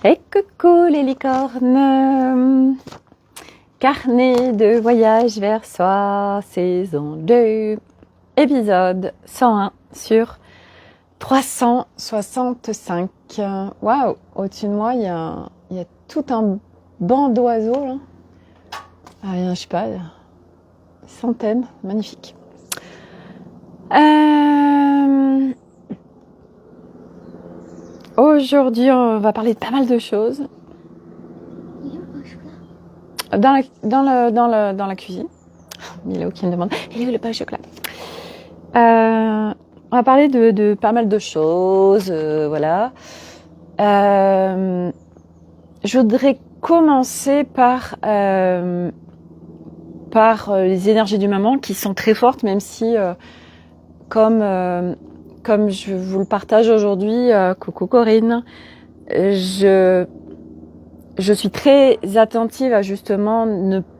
Et coucou les licornes, carnet de voyage vers soi, saison 2, épisode 101 sur 365. Waouh, au-dessus de moi, il y a tout un banc d'oiseaux là. Je sais pas, centaines, magnifique. Aujourd'hui, on va parler de pas mal de choses. Dans la cuisine. Milo qui me demande, il est où le pain au chocolat? On va parler de pas mal de choses, voilà. Je voudrais commencer par les énergies du moment qui sont très fortes, même si, comme je vous le partage aujourd'hui, coucou Corinne, je suis très attentive à justement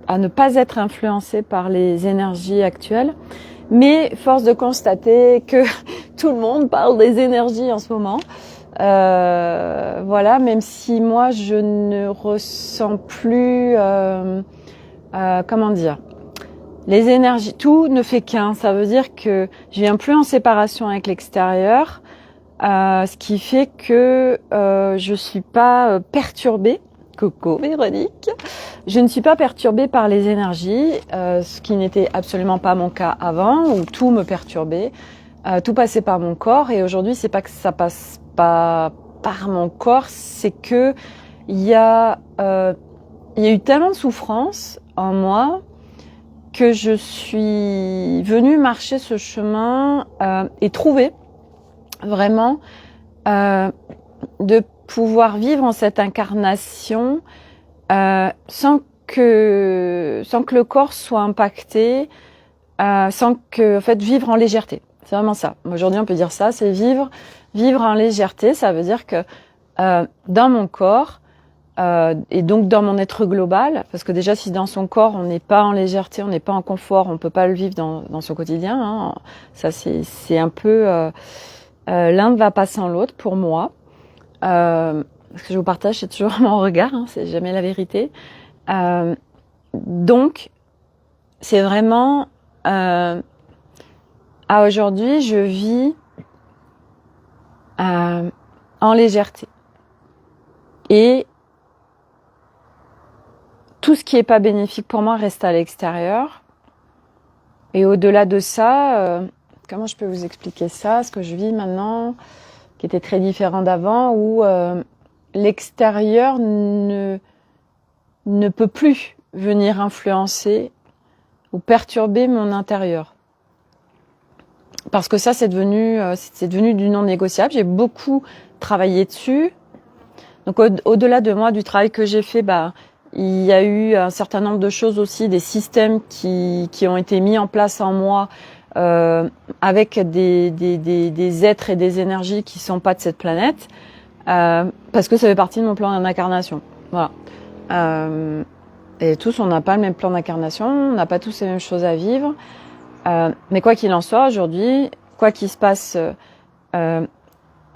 à ne pas être influencée par les énergies actuelles, mais force de constater que tout le monde parle des énergies en ce moment. Voilà, même si moi je ne ressens plus, comment dire, les énergies, tout ne fait qu'un. Ça veut dire que je viens plus en séparation avec l'extérieur, ce qui fait que je suis pas perturbée. Coucou Véronique. Je ne suis pas perturbée par les énergies, ce qui n'était absolument pas mon cas avant, où tout me perturbait, tout passait par mon corps. Et aujourd'hui, c'est pas que ça passe pas par mon corps, c'est que il y a eu tellement de souffrance en moi que je suis venue marcher ce chemin et trouver vraiment de pouvoir vivre en cette incarnation sans que le corps soit impacté, sans que, en fait, vivre en légèreté. C'est vraiment ça. Aujourd'hui, on peut dire ça, c'est vivre en légèreté. Ça veut dire que dans mon corps et donc dans mon être global, parce que déjà, si dans son corps on n'est pas en légèreté, on n'est pas en confort, on peut pas le vivre dans son quotidien. Hein. Ça, c'est un peu l'un ne va pas sans l'autre pour moi. Ce que je vous partage, c'est toujours mon regard, hein, c'est jamais la vérité. Donc, c'est vraiment à aujourd'hui, je vis en légèreté. Et tout ce qui n'est pas bénéfique pour moi reste à l'extérieur. Et au-delà de ça, comment je peux vous expliquer ça, ce que je vis maintenant, qui était très différent d'avant, où l'extérieur ne peut plus venir influencer ou perturber mon intérieur. Parce que ça, c'est devenu du non négociable. J'ai beaucoup travaillé dessus. Donc au-delà de moi, du travail que j'ai fait, il y a eu un certain nombre de choses aussi, des systèmes qui ont été mis en place en moi avec des êtres et des énergies qui sont pas de cette planète, parce que ça fait partie de mon plan d'incarnation. Voilà. Et tous, on n'a pas le même plan d'incarnation, on n'a pas tous les mêmes choses à vivre. Mais quoi qu'il en soit, aujourd'hui, quoi qu'il se passe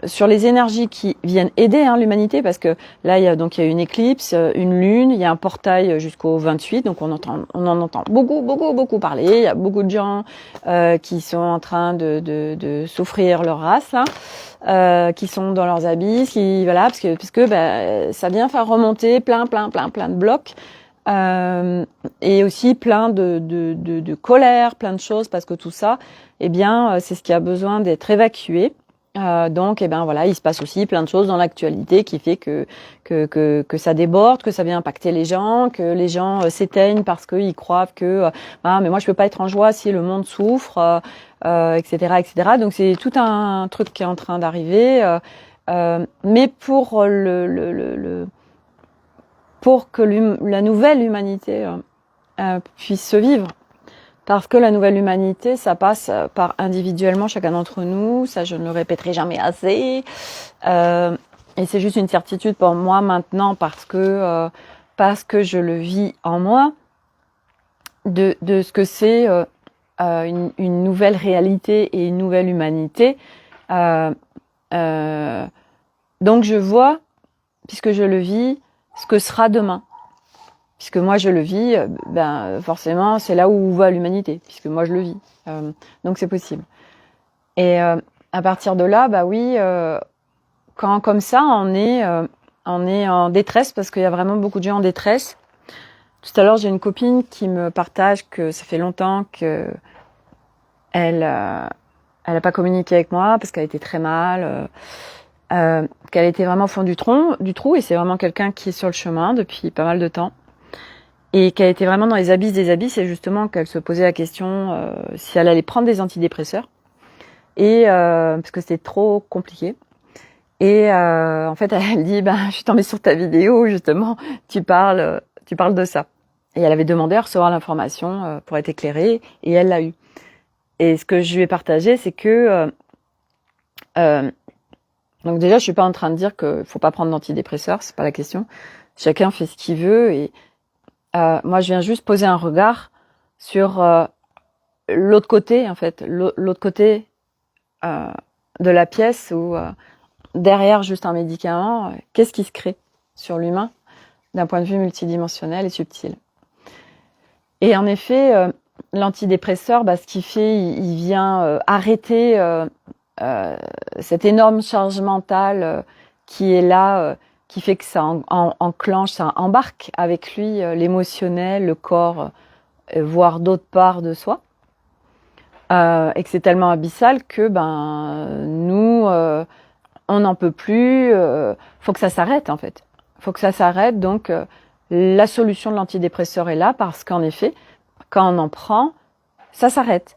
sur les énergies qui viennent aider l'humanité, parce que là, il y a une éclipse, une lune, il y a un portail jusqu'au 28, donc on en entend beaucoup parler. Il y a beaucoup de gens qui sont en train de souffrir leur race, là, qui sont dans leurs abysses, parce que ça vient faire remonter plein de blocs. Et aussi plein de colère, plein de choses, parce que tout ça, c'est ce qui a besoin d'être évacué. Donc, voilà, il se passe aussi plein de choses dans l'actualité qui fait que ça déborde, que ça vient impacter les gens, que les gens s'éteignent parce qu'ils croient que mais moi je peux pas être en joie si le monde souffre, etc. Donc c'est tout un truc qui est en train d'arriver, mais pour pour que la nouvelle humanité puisse se vivre. Parce que la nouvelle humanité, ça passe par individuellement chacun d'entre nous, ça je ne le répéterai jamais assez. Et c'est juste une certitude pour moi maintenant parce que je le vis en moi, de ce que c'est une nouvelle réalité et une nouvelle humanité. Donc je vois puisque je le vis, ce que sera demain. Puisque moi je le vis, forcément c'est là où va l'humanité, puisque moi je le vis. Donc c'est possible. Et à partir de là, oui, quand comme ça on est en détresse, parce qu'il y a vraiment beaucoup de gens en détresse. Tout à l'heure j'ai une copine qui me partage que ça fait longtemps que elle a pas communiqué avec moi parce qu'elle était très mal, qu'elle était vraiment au fond du trou, et c'est vraiment quelqu'un qui est sur le chemin depuis pas mal de temps. Et qu'elle était vraiment dans les abysses des abysses, et justement qu'elle se posait la question si elle allait prendre des antidépresseurs, et parce que c'était trop compliqué. Et en fait, elle dit, je suis tombée sur ta vidéo, justement, tu parles de ça. Et elle avait demandé à recevoir l'information pour être éclairée, et elle l'a eu. Et ce que je lui ai partagé, c'est que donc déjà, je suis pas en train de dire qu'il faut pas prendre d'antidépresseurs, c'est pas la question. Chacun fait ce qu'il veut, et moi, je viens juste poser un regard sur l'autre côté, en fait, l'autre côté de la pièce, où derrière juste un médicament, qu'est-ce qui se crée sur l'humain d'un point de vue multidimensionnel et subtil. Et en effet, l'antidépresseur, ce qu'il fait, il vient arrêter cette énorme charge mentale qui est là, qui fait que ça enclenche, ça embarque avec lui l'émotionnel, le corps, voire d'autres parts de soi. Et que c'est tellement abyssal que nous, on n'en peut plus. Faut que ça s'arrête, en fait. Faut que ça s'arrête. Donc la solution de l'antidépresseur est là, parce qu'en effet, quand on en prend, ça s'arrête.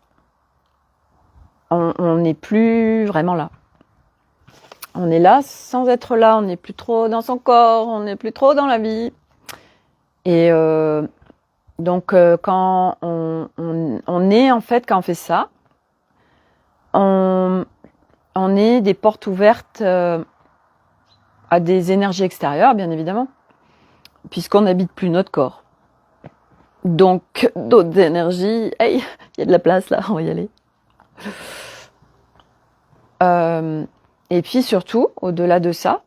On n'est plus vraiment là. On est là sans être là, on n'est plus trop dans son corps, on n'est plus trop dans la vie. Et donc quand on est, en fait, quand on fait ça, on est des portes ouvertes à des énergies extérieures, bien évidemment, puisqu'on n'habite plus notre corps. Donc d'autres énergies, hey, il y a de la place là, on va y aller. Et puis surtout, au-delà de ça,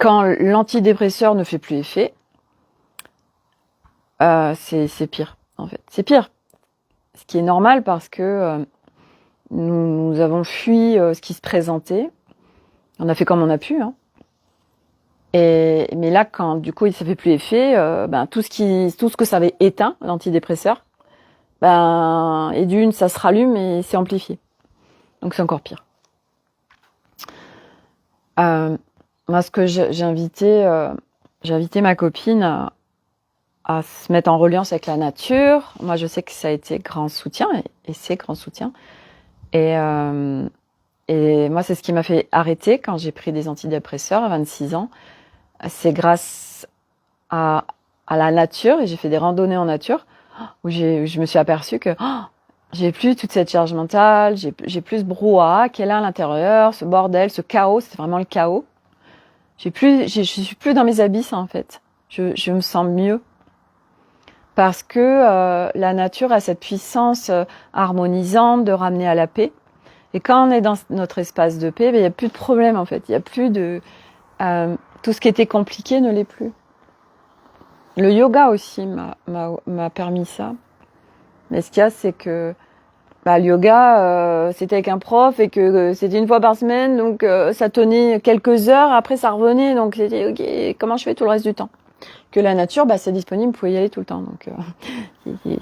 quand l'antidépresseur ne fait plus effet, c'est pire, en fait. C'est pire. Ce qui est normal, parce que nous avons fui ce qui se présentait. On a fait comme on a pu, hein. Mais là, quand du coup ça fait plus effet, tout ce que ça avait éteint, l'antidépresseur, et d'une, ça se rallume et c'est amplifié. Donc c'est encore pire. Moi, ce que j'ai invité ma copine à se mettre en reliance avec la nature. Moi, je sais que ça a été grand soutien, et c'est grand soutien. Et moi, c'est ce qui m'a fait arrêter quand j'ai pris des antidépresseurs à 26 ans. C'est grâce à la nature, et j'ai fait des randonnées en nature, où je me suis aperçue que j'ai plus toute cette charge mentale, j'ai plus ce brouhaha qu'elle a à l'intérieur, ce bordel, ce chaos, c'est vraiment le chaos. Je suis plus dans mes abysses, en fait. Je me sens mieux. Parce que la nature a cette puissance harmonisante de ramener à la paix. Et quand on est dans notre espace de paix, il n'y a plus de problème, en fait. Il n'y a plus de... tout ce qui était compliqué ne l'est plus. Le yoga aussi m'a permis ça. Mais ce qu'il y a, c'est que le yoga, c'était avec un prof, et que c'était une fois par semaine, donc ça tenait quelques heures, après ça revenait, donc c'était ok, comment je fais tout le reste du temps? Que la nature, c'est disponible, vous pouvez y aller tout le temps, donc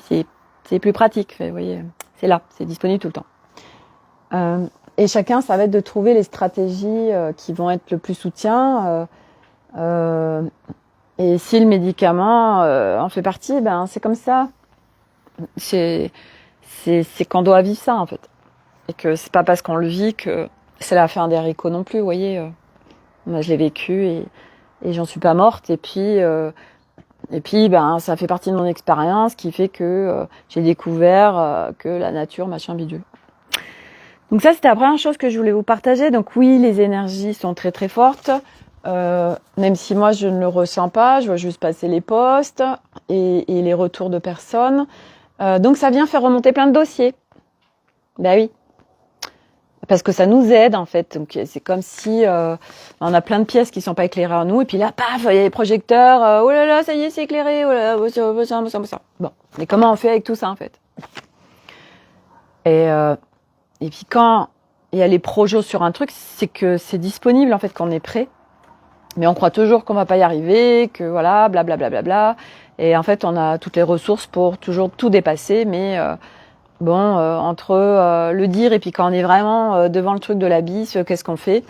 c'est plus pratique, vous voyez, c'est là, c'est disponible tout le temps. Et chacun, ça va être de trouver les stratégies qui vont être le plus soutien. Et si le médicament en fait partie, c'est comme ça. C'est qu'on doit vivre ça, en fait. Et que c'est pas parce qu'on le vit que c'est la fin des haricots non plus, vous voyez. Moi, je l'ai vécu, et j'en suis pas morte. Et puis ça fait partie de mon expérience, qui fait que j'ai découvert que la nature, machin bidule. Donc ça, c'était la première chose que je voulais vous partager. Donc oui, les énergies sont très très fortes. Même si moi je ne le ressens pas, je vois juste passer les posts et les retours de personnes. Donc ça vient faire remonter plein de dossiers. Oui. parce que ça nous aide en fait. Donc c'est comme si on a plein de pièces qui sont pas éclairées en nous, et puis là, paf, il y a les projecteurs. Oh là là, ça y est, c'est éclairé. Oh là là, ça. Bon, mais comment on fait avec tout ça en fait? Et puis quand il y a les projets sur un truc, c'est que c'est disponible en fait, qu'on est prêt. Mais on croit toujours qu'on va pas y arriver, que voilà, blablabla. Bla, bla, bla, bla. Et en fait, on a toutes les ressources pour toujours tout dépasser, mais entre le dire et puis quand on est vraiment devant le truc de l'abysse, qu'est-ce qu'on fait?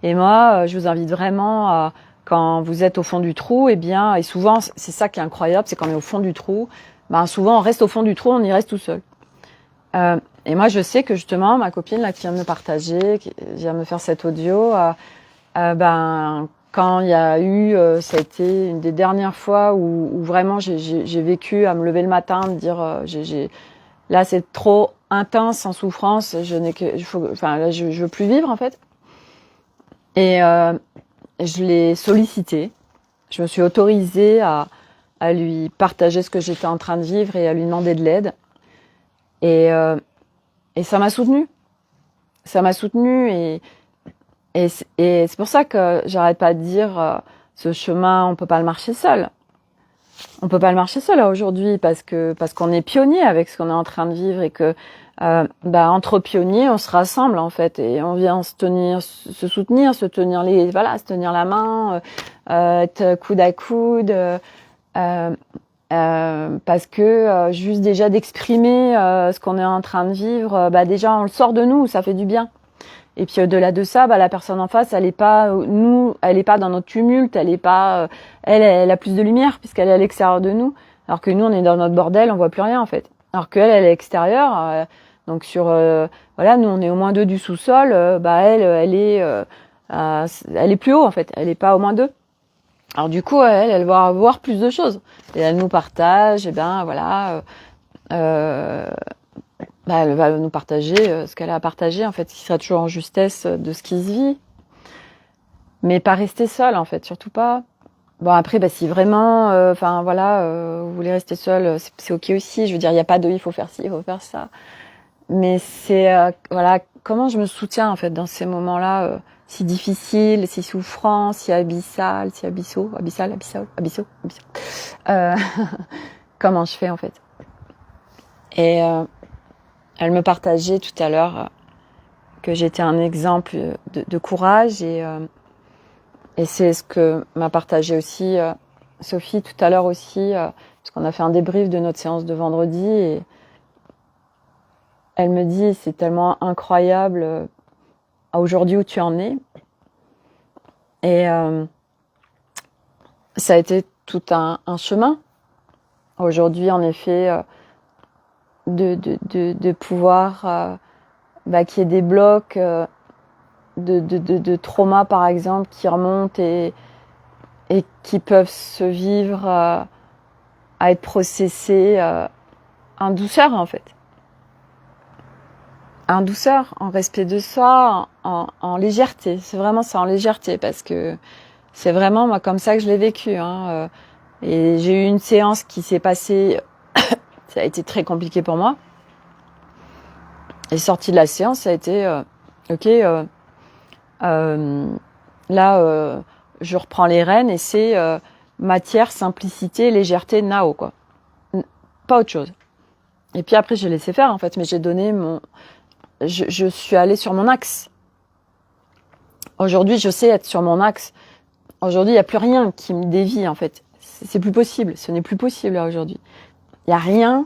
Et moi, je vous invite vraiment quand vous êtes au fond du trou, et souvent, c'est ça qui est incroyable, c'est quand on est au fond du trou, souvent on reste au fond du trou, on y reste tout seul. Et moi, je sais que justement, ma copine là qui vient de me partager, qui vient me faire cet audio, quand il y a eu, ça a été une des dernières fois où vraiment j'ai vécu à me lever le matin, me dire, là c'est trop intense, en souffrance, je veux plus vivre en fait. Et je l'ai sollicité, je me suis autorisée à lui partager ce que j'étais en train de vivre et à lui demander de l'aide. Et ça m'a soutenue. Ça m'a soutenue et c'est pour ça que j'arrête pas de dire ce chemin, on peut pas le marcher seul. On peut pas le marcher seul aujourd'hui parce qu'on est pionnier avec ce qu'on est en train de vivre et que entre pionniers, on se rassemble en fait et on vient se soutenir, se tenir la main, être coude à coude. Parce que juste déjà d'exprimer ce qu'on est en train de vivre, déjà on le sort de nous, ça fait du bien. Et puis au-delà de ça, la personne en face, elle est pas dans notre tumulte, elle a plus de lumière puisqu'elle est à l'extérieur de nous, alors que nous on est dans notre bordel, on voit plus rien en fait. Alors qu'elle est à l'extérieur, donc nous on est au moins 2 du sous-sol, elle est plus haut en fait, elle est pas au moins 2. Alors du coup, elle va voir plus de choses. Et elle nous partage, elle va nous partager ce qu'elle a à partager, en fait, qui sera toujours en justesse de ce qui se vit. Mais pas rester seule, en fait, surtout pas. Bon, après, si vraiment, vous voulez rester seule, c'est ok aussi. Je veux dire, il n'y a pas de il faut faire ci, il faut faire ça. Mais c'est, comment je me soutiens, en fait, dans ces moments-là, si difficiles, si souffrants, si abyssal, si abyssaux. Comment je fais, en fait. Et elle me partageait tout à l'heure que j'étais un exemple de courage et c'est ce que m'a partagé aussi Sophie tout à l'heure aussi, parce qu'on a fait un débrief de notre séance de vendredi et elle me dit c'est tellement incroyable à aujourd'hui où tu en es. Et ça a été tout un chemin. Aujourd'hui, en effet, de pouvoir qu'il y ait des blocs de trauma, par exemple, qui remontent et qui peuvent se vivre à être processés en douceur, en fait. En douceur, en respect de soi, en légèreté. C'est vraiment ça, en légèreté, parce que c'est vraiment moi comme ça que je l'ai vécu. Et j'ai eu une séance qui s'est passée, ça a été très compliqué pour moi. Et sortie de la séance, ça a été je reprends les rênes et c'est matière, simplicité, légèreté, Nao, quoi. Pas autre chose. Et puis après, j'ai laissé faire, en fait, mais j'ai donné je suis allée sur mon axe. Aujourd'hui, je sais être sur mon axe. Aujourd'hui, il n'y a plus rien qui me dévie, en fait. C'est plus possible. Ce n'est plus possible, là, aujourd'hui. Il n'y a rien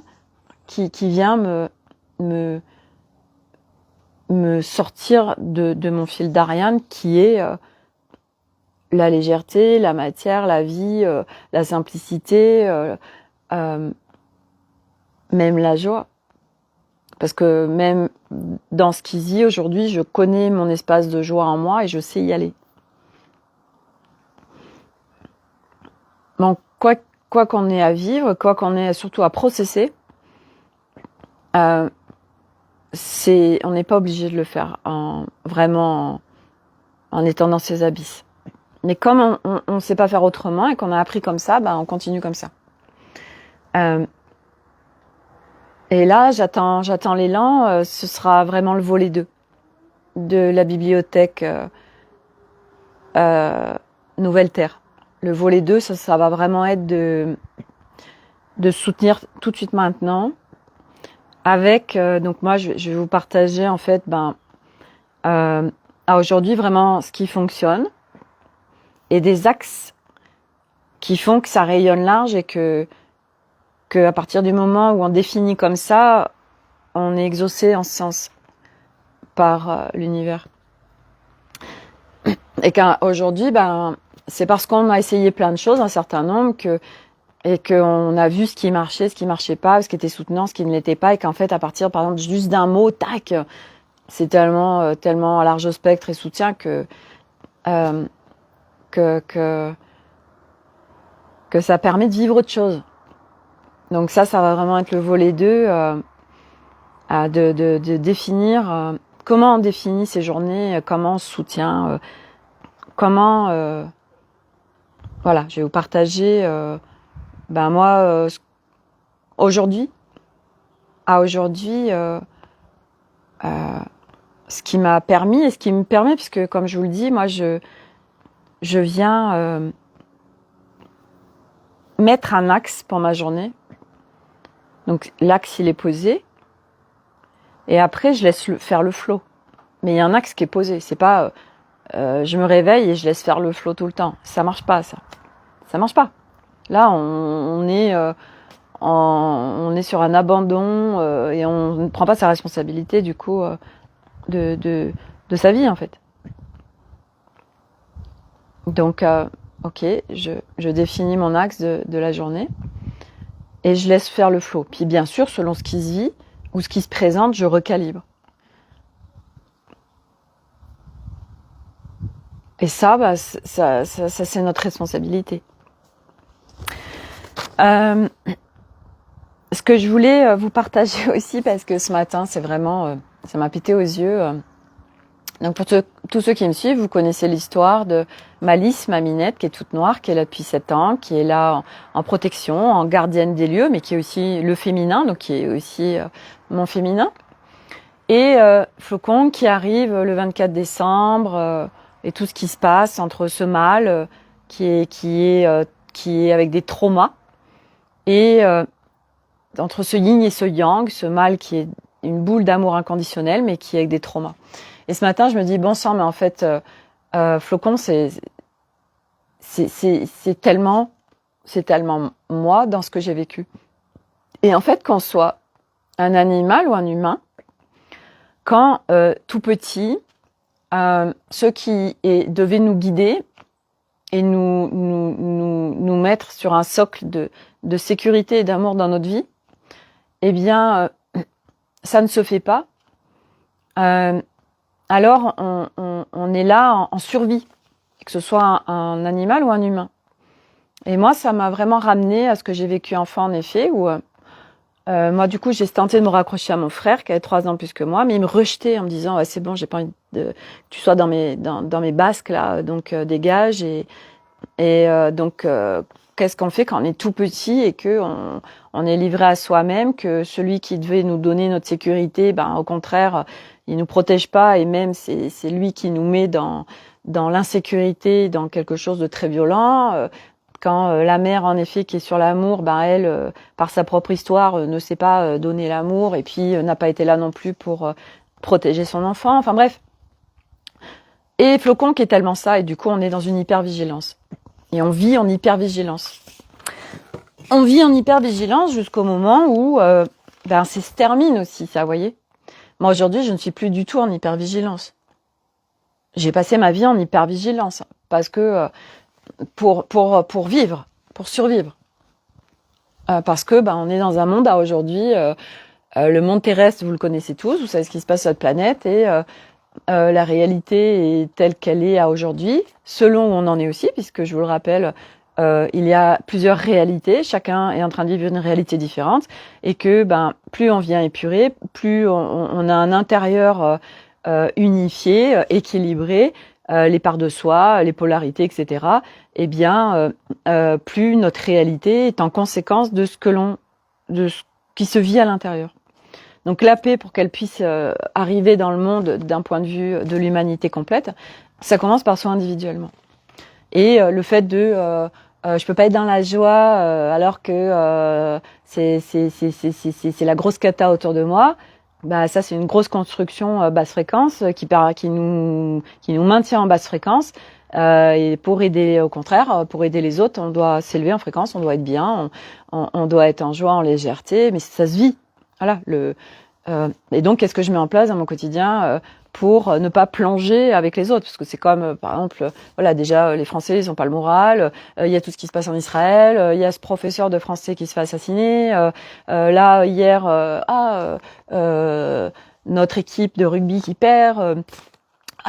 qui vient me sortir de mon fil d'Ariane, qui est la légèreté, la matière, la vie, la simplicité, même la joie. Parce que même dans ce qui se dit aujourd'hui, je connais mon espace de joie en moi et je sais y aller. Donc, quoi qu'on ait à vivre, quoi qu'on ait surtout à processer, on n'est pas obligé de le faire en étant dans ces abysses. Mais comme on ne sait pas faire autrement et qu'on a appris comme ça, on continue comme ça. Et là, j'attends l'élan, ce sera vraiment le volet 2. de la bibliothèque Nouvelle Terre. Le volet 2, ça va vraiment être de soutenir tout de suite maintenant. Avec, donc moi, je vais vous partager en fait, à aujourd'hui vraiment ce qui fonctionne et des axes qui font que ça rayonne large et que à partir du moment où on définit comme ça, on est exaucé en ce sens par l'univers. Et qu'aujourd'hui, c'est parce qu'on a essayé plein de choses, un certain nombre, et qu'on a vu ce qui marchait pas, ce qui était soutenant, ce qui ne l'était pas, et qu'en fait, à partir, par exemple, juste d'un mot, tac, c'est tellement à large spectre et soutien que ça permet de vivre autre chose. Donc ça va vraiment être le volet 2, de définir comment on définit ces journées, comment on se soutient, comment... voilà, je vais vous partager, moi, aujourd'hui, ce qui m'a permis et ce qui me permet, puisque comme je vous le dis, moi, je viens mettre un axe pour ma journée. Donc l'axe, il est posé. Et après, je laisse faire le flow. Mais il y a un axe qui est posé. C'est pas je me réveille et je laisse faire le flow tout le temps. Ça marche pas, ça. Ça marche pas. Là, on est sur un abandon et on ne prend pas sa responsabilité du coup de sa vie en fait. Donc, ok, je définis mon axe de la journée et je laisse faire le flow. Puis bien sûr, selon ce qui se vit ou ce qui se présente, je recalibre. Et ça, c'est notre responsabilité. Ce que je voulais vous partager aussi, parce que ce matin, c'est vraiment, ça m'a pété aux yeux. Donc pour tous ceux qui me suivent, vous connaissez l'histoire de Malice, ma minette, qui est toute noire, qui est là depuis 7 ans, qui est là en protection, en gardienne des lieux, mais qui est aussi le féminin, donc qui est aussi mon féminin. Et Flocon qui arrive le 24 décembre, et tout ce qui se passe entre ce mâle qui est avec des traumas, et entre ce yin et ce yang, ce mâle qui est une boule d'amour inconditionnel, mais qui est avec des traumas. Et ce matin, je me dis, bon sang, mais en fait, Flocon, c'est tellement moi dans ce que j'ai vécu. Et en fait, qu'on soit un animal ou un humain, quand tout petit, ceux qui devaient nous guider et nous mettre sur un socle de sécurité et d'amour dans notre vie, eh bien, ça ne se fait pas. Alors on est là en survie, que ce soit un animal ou un humain. Et moi, ça m'a vraiment ramené à ce que j'ai vécu enfant, en effet, où moi, du coup, j'ai tenté de me raccrocher à mon frère, qui avait 3 ans plus que moi, mais il me rejetait en me disant, ouais, c'est bon, j'ai pas envie que tu sois dans mes basques, là, donc dégage. Donc, qu'est-ce qu'on fait quand on est tout petit et que on est livré à soi-même, que celui qui devait nous donner notre sécurité, au contraire, il nous protège pas, et même c'est lui qui nous met dans l'insécurité, dans quelque chose de très violent. Quand la mère, en effet, qui est sur l'amour, elle, par sa propre histoire, ne sait pas donner l'amour, et puis n'a pas été là non plus pour protéger son enfant. Enfin bref. Et Flocon qui est tellement ça, et du coup on est dans une hypervigilance. Et on vit en hypervigilance. On vit en hypervigilance jusqu'au moment où ça se termine aussi, ça, vous voyez. Moi aujourd'hui, je ne suis plus du tout en hypervigilance. J'ai passé ma vie en hypervigilance parce que pour vivre, pour survivre. Parce que on est dans un monde aujourd'hui, le monde terrestre, vous le connaissez tous, vous savez ce qui se passe sur notre planète, et la réalité est telle qu'elle est à aujourd'hui, selon où on en est aussi, puisque je vous le rappelle, il y a plusieurs réalités, chacun est en train de vivre une réalité différente, et que plus on vient épurer, plus on a un intérieur unifié, équilibré, les parts de soi, les polarités, etc. Eh bien, plus notre réalité est en conséquence de ce qui se vit à l'intérieur. Donc la paix, pour qu'elle puisse arriver dans le monde d'un point de vue de l'humanité complète, ça commence par soi individuellement. Et le fait de je peux pas être dans la joie alors que c'est la grosse cata autour de moi. Bah ça c'est une grosse construction basse fréquence qui nous maintient en basse fréquence. Et pour aider, au contraire, pour aider les autres, on doit s'élever en fréquence, on doit être bien, on doit être en joie, en légèreté, mais ça se vit. Voilà. Et donc, qu'est-ce que je mets en place dans mon quotidien pour ne pas plonger avec les autres? Parce que c'est comme, par exemple, voilà, déjà, les Français, ils ont pas le moral. Il y a tout ce qui se passe en Israël. Il y a ce professeur de français qui se fait assassiner. Là, hier, notre équipe de rugby qui perd.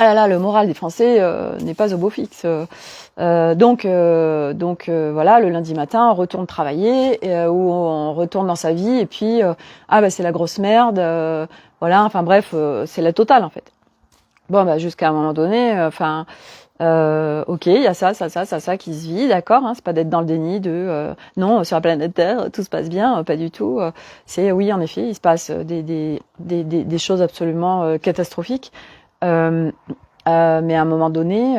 Ah là là, le moral des Français n'est pas au beau fixe. Donc voilà, le lundi matin, on retourne travailler ou on retourne dans sa vie et puis c'est la grosse merde. Voilà, enfin bref, c'est la totale en fait. Bon jusqu'à un moment donné, ok, il y a ça qui se vit, d'accord. Hein, c'est pas d'être dans le déni de non, sur la planète Terre tout se passe bien, pas du tout. C'est oui, en effet, il se passe des choses absolument catastrophiques. Mais à un moment donné,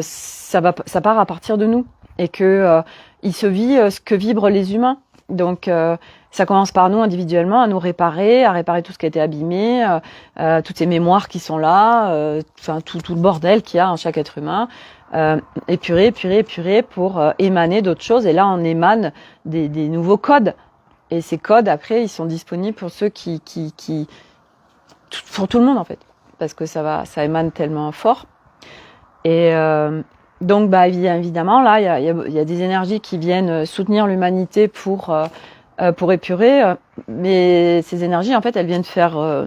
ça part à partir de nous et que il se vit ce que vibrent les humains. Donc ça commence par nous individuellement à nous réparer, à réparer tout ce qui a été abîmé, toutes ces mémoires qui sont là, tout le bordel qu'il y a en chaque être humain. Épurer pour émaner d'autres choses. Et là, on émane des nouveaux codes. Et ces codes, après, ils sont disponibles pour ceux pour tout le monde en fait. Parce que ça émane tellement fort. Et donc, évidemment, là, il y a des énergies qui viennent soutenir l'humanité pour épurer. Mais ces énergies, en fait, elles viennent faire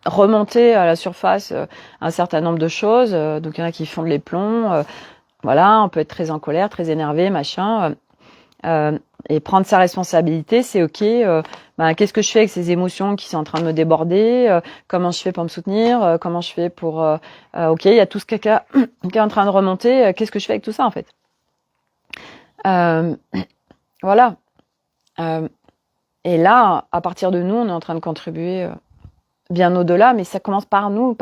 remonter à la surface un certain nombre de choses. Donc, il y en a qui fondent les plombs. Voilà, on peut être très en colère, très énervé, machin. Et prendre sa responsabilité, c'est ok. Qu'est-ce que je fais avec ces émotions qui sont en train de me déborder? Comment je fais pour me soutenir? Comment je fais pour ok, il y a tout ce caca qui est en train de remonter. Qu'est-ce que je fais avec tout ça en fait? Voilà. Et là, à partir de nous, on est en train de contribuer bien au-delà, mais ça commence par nous.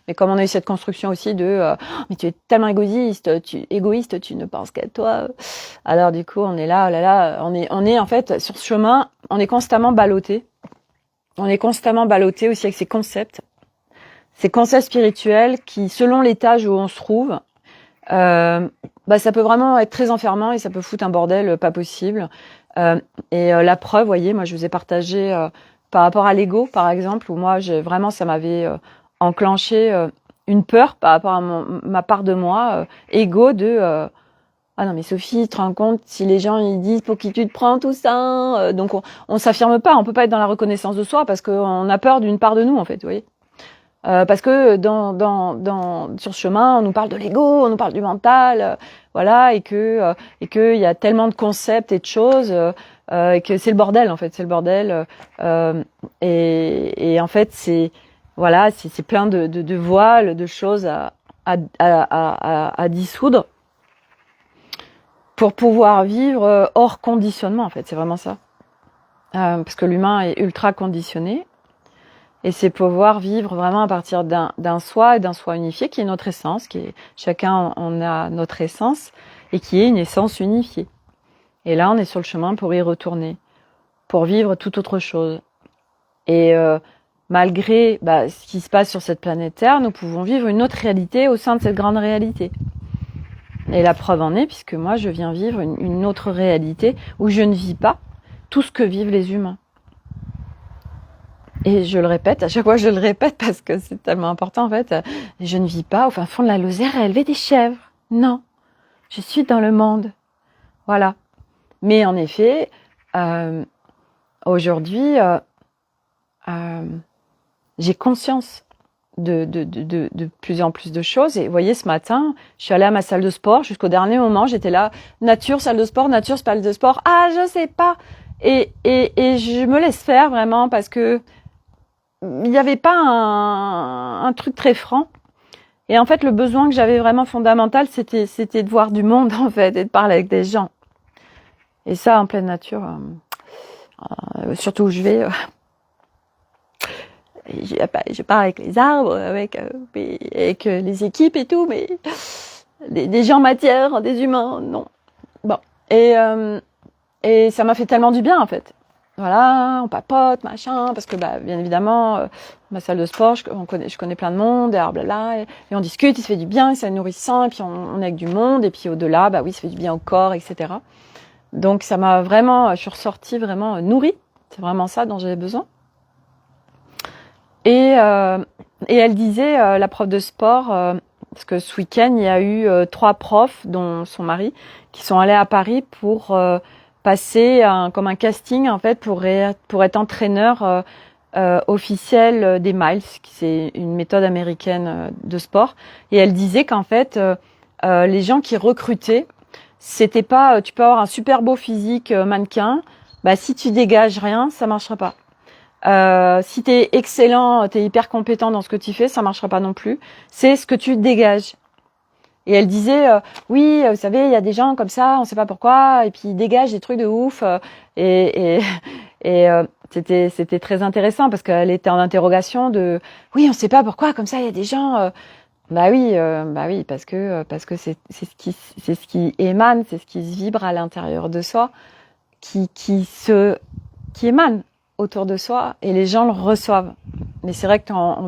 Mais comme on a eu cette construction aussi de mais tu es tellement égoïste, tu ne penses qu'à toi. Alors du coup, on est là, on est en fait sur ce chemin, on est constamment ballotté. On est constamment ballotté aussi avec ces concepts spirituels qui, selon l'étage où on se trouve, ça peut vraiment être très enfermant et ça peut foutre un bordel pas possible. Et la preuve, voyez, moi je vous ai partagé par rapport à l'ego, par exemple, où moi, vraiment, ça m'avait enclenché une peur par rapport à ma part de moi, ego de ah non mais Sophie, tu te rends compte si les gens ils disent pour qui tu te prends tout ça, donc on s'affirme pas, on peut pas être dans la reconnaissance de soi parce qu'on a peur d'une part de nous en fait, vous voyez. Parce que sur ce chemin, on nous parle de l'ego, on nous parle du mental, voilà, et que il y a tellement de concepts et de choses. Et que c'est le bordel en fait, et en fait c'est plein de voiles, de choses à dissoudre pour pouvoir vivre hors conditionnement en fait, c'est vraiment ça, parce que l'humain est ultra conditionné et c'est pouvoir vivre vraiment à partir d'un soi et d'un soi unifié qui est notre essence, qui est chacun on a notre essence et qui est une essence unifiée. Et là, on est sur le chemin pour y retourner, pour vivre tout autre chose. Et malgré ce qui se passe sur cette planète Terre, nous pouvons vivre une autre réalité au sein de cette grande réalité. Et la preuve en est, puisque moi, je viens vivre une autre réalité où je ne vis pas tout ce que vivent les humains. Et je le répète, à chaque fois je le répète parce que c'est tellement important en fait, je ne vis pas au fin fond de la Lozère à élever des chèvres. Non, je suis dans le monde. Voilà. Mais en effet, aujourd'hui, j'ai conscience de plus en plus de choses. Et vous voyez, ce matin, je suis allée à ma salle de sport. Jusqu'au dernier moment, j'étais là, nature, salle de sport, Ah, je sais pas. Et je me laisse faire vraiment parce que il n'y avait pas un truc très franc. Et en fait, le besoin que j'avais vraiment fondamental, c'était de voir du monde, en fait, et de parler avec des gens. Et ça, en pleine nature, surtout où je vais, je pars avec les arbres, avec les équipes et tout, mais des gens matière, des humains, non. Bon. Et ça m'a fait tellement du bien, en fait. Voilà, on papote, machin, parce que, bien évidemment, ma salle de sport, je connais plein de monde, et blabla, et on discute, il se fait du bien, c'est nourrissant, et puis on est avec du monde, et puis au-delà, oui, ça fait du bien au corps, etc. Donc ça m'a vraiment, je suis ressortie vraiment nourrie. C'est vraiment ça dont j'avais besoin. Et elle disait, la prof de sport, parce que ce week-end, il y a eu 3 profs, dont son mari, qui sont allés à Paris pour passer comme un casting, en fait, pour être entraîneur officiel des miles, qui c'est une méthode américaine de sport. Et elle disait qu'en fait, les gens qui recrutaient, c'était pas, tu peux avoir un super beau physique mannequin, si tu dégages rien, ça marchera pas. Si t'es excellent, t'es hyper compétent dans ce que tu fais, ça marchera pas non plus. C'est ce que tu dégages. Et elle disait, oui, vous savez, il y a des gens comme ça, on sait pas pourquoi, et puis ils dégagent des trucs de ouf. Et c'était très intéressant parce qu'elle était en interrogation de, oui, on sait pas pourquoi, comme ça, il y a des gens. Bah oui, parce que c'est ce qui émane, c'est ce qui se vibre à l'intérieur de soi, qui émane autour de soi, et les gens le reçoivent. Mais c'est vrai que quand on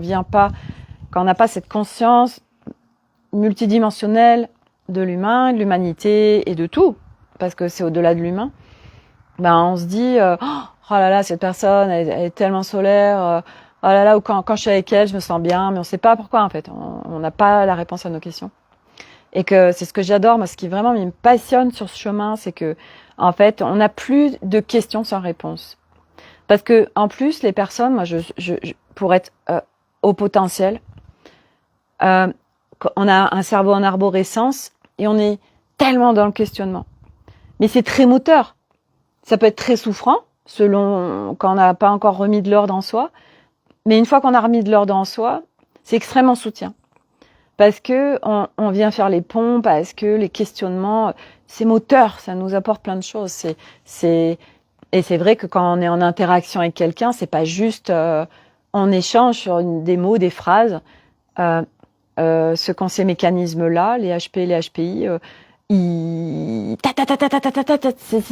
n'a pas cette conscience multidimensionnelle de l'humain, de l'humanité et de tout, parce que c'est au-delà de l'humain, on se dit oh là là, cette personne elle est tellement solaire, oh là là, ou quand je suis avec elle, je me sens bien, mais on sait pas pourquoi en fait, on n'a pas la réponse à nos questions. Et que c'est ce que j'adore, moi, ce qui vraiment me passionne sur ce chemin, c'est que en fait, on n'a plus de questions sans réponse. Parce que en plus, les personnes, moi, pour être au potentiel, on a un cerveau en arborescence et on est tellement dans le questionnement. Mais c'est très moteur. Ça peut être très souffrant, selon quand on n'a pas encore remis de l'ordre en soi. Mais une fois qu'on a remis de l'ordre en soi, c'est extrêmement soutien. Parce que on vient faire les ponts, parce que les questionnements, c'est moteur, ça nous apporte plein de choses. Et c'est vrai que quand on est en interaction avec quelqu'un, c'est pas juste on échange sur des mots, des phrases. Ce qu'ont ces mécanismes-là, les HP, les HPI,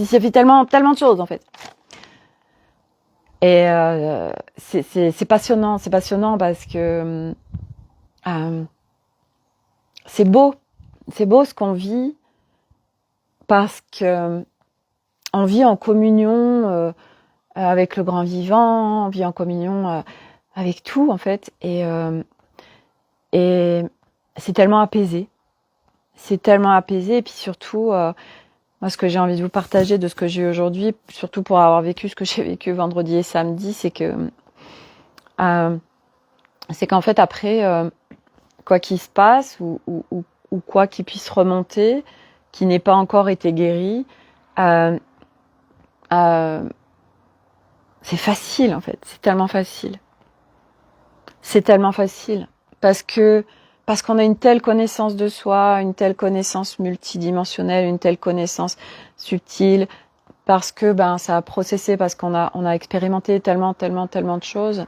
ça fait tellement de choses en fait. Et c'est passionnant parce que c'est beau ce qu'on vit, parce que on vit en communion avec le grand vivant, on vit en communion avec tout en fait, et c'est tellement apaisé. Et puis surtout, moi ce que j'ai envie de vous partager de ce que j'ai aujourd'hui, surtout pour avoir vécu ce que j'ai vécu vendredi et samedi, c'est qu'en fait après, quoi qu'il se passe ou quoi qui puisse remonter, qui n'ait pas encore été guéri, c'est facile en fait, c'est tellement facile parce qu'on a une telle connaissance de soi, une telle connaissance multidimensionnelle, une telle connaissance subtile, parce que ça a processé, parce qu'on a expérimenté tellement de choses,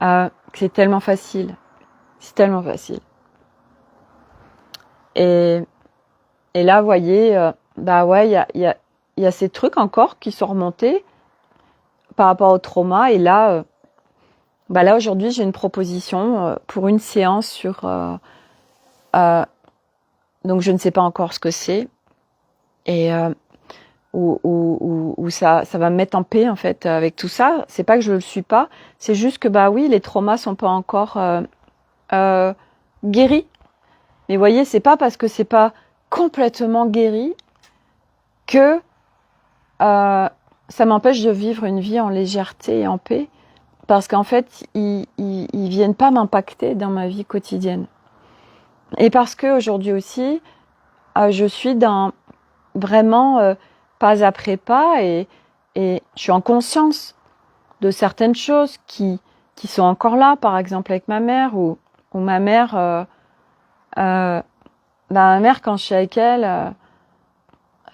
que c'est tellement facile. Et là, vous voyez, il y a ces trucs encore qui sont remontés par rapport au trauma. Et là, là aujourd'hui, j'ai une proposition pour une séance sur. Donc, je ne sais pas encore ce que c'est, et où ça va me mettre en paix en fait avec tout ça. C'est pas que je le suis pas, c'est juste que oui, les traumas sont pas encore guéris. Mais vous voyez, c'est pas parce que c'est pas complètement guéri que ça m'empêche de vivre une vie en légèreté et en paix, parce qu'en fait, ils viennent pas m'impacter dans ma vie quotidienne. Et parce que aujourd'hui aussi, je suis dans vraiment pas après pas, et je suis en conscience de certaines choses qui sont encore là, par exemple avec ma mère, ou ma mère, ma mère, quand je suis avec elle,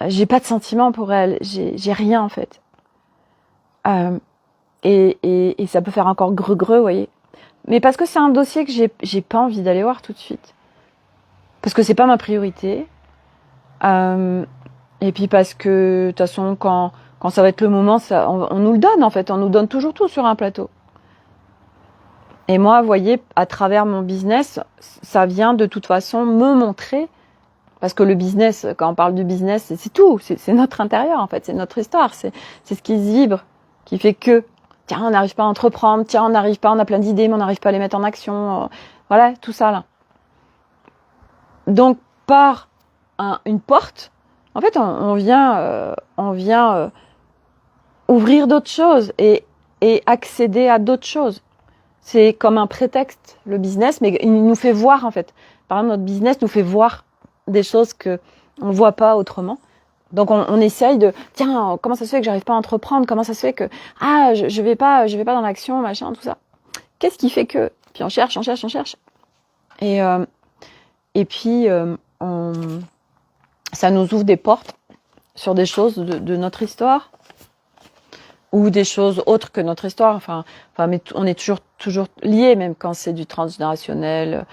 j'ai pas de sentiment pour elle, j'ai rien en fait. et ça peut faire encore greu, vous voyez. Mais parce que c'est un dossier que j'ai pas envie d'aller voir tout de suite. Parce que c'est pas ma priorité. Et puis parce que, de toute façon, quand ça va être le moment, on nous le donne, en fait. On nous donne toujours tout sur un plateau. Et moi, vous voyez, à travers mon business, ça vient de toute façon me montrer. Parce que le business, quand on parle du business, c'est tout. C'est notre intérieur, en fait. C'est notre histoire. C'est ce qui se vibre, qui fait que, tiens, on n'arrive pas à entreprendre. Tiens, on n'arrive pas, on a plein d'idées, mais on n'arrive pas à les mettre en action. Voilà, tout ça, là. Donc, par une porte, en fait, on vient ouvrir d'autres choses et accéder à d'autres choses. C'est comme un prétexte, le business, mais il nous fait voir, en fait. Par exemple, notre business nous fait voir des choses que on voit pas autrement. Donc, on essaye de, tiens, comment ça se fait que j'arrive pas à entreprendre? Comment ça se fait que, je vais pas dans l'action, machin, tout ça. Qu'est-ce qui fait que, puis on cherche. Et puis, ça nous ouvre des portes sur des choses de notre histoire ou des choses autres que notre histoire. Enfin, mais on est toujours liés, même quand c'est du transgénérationnel,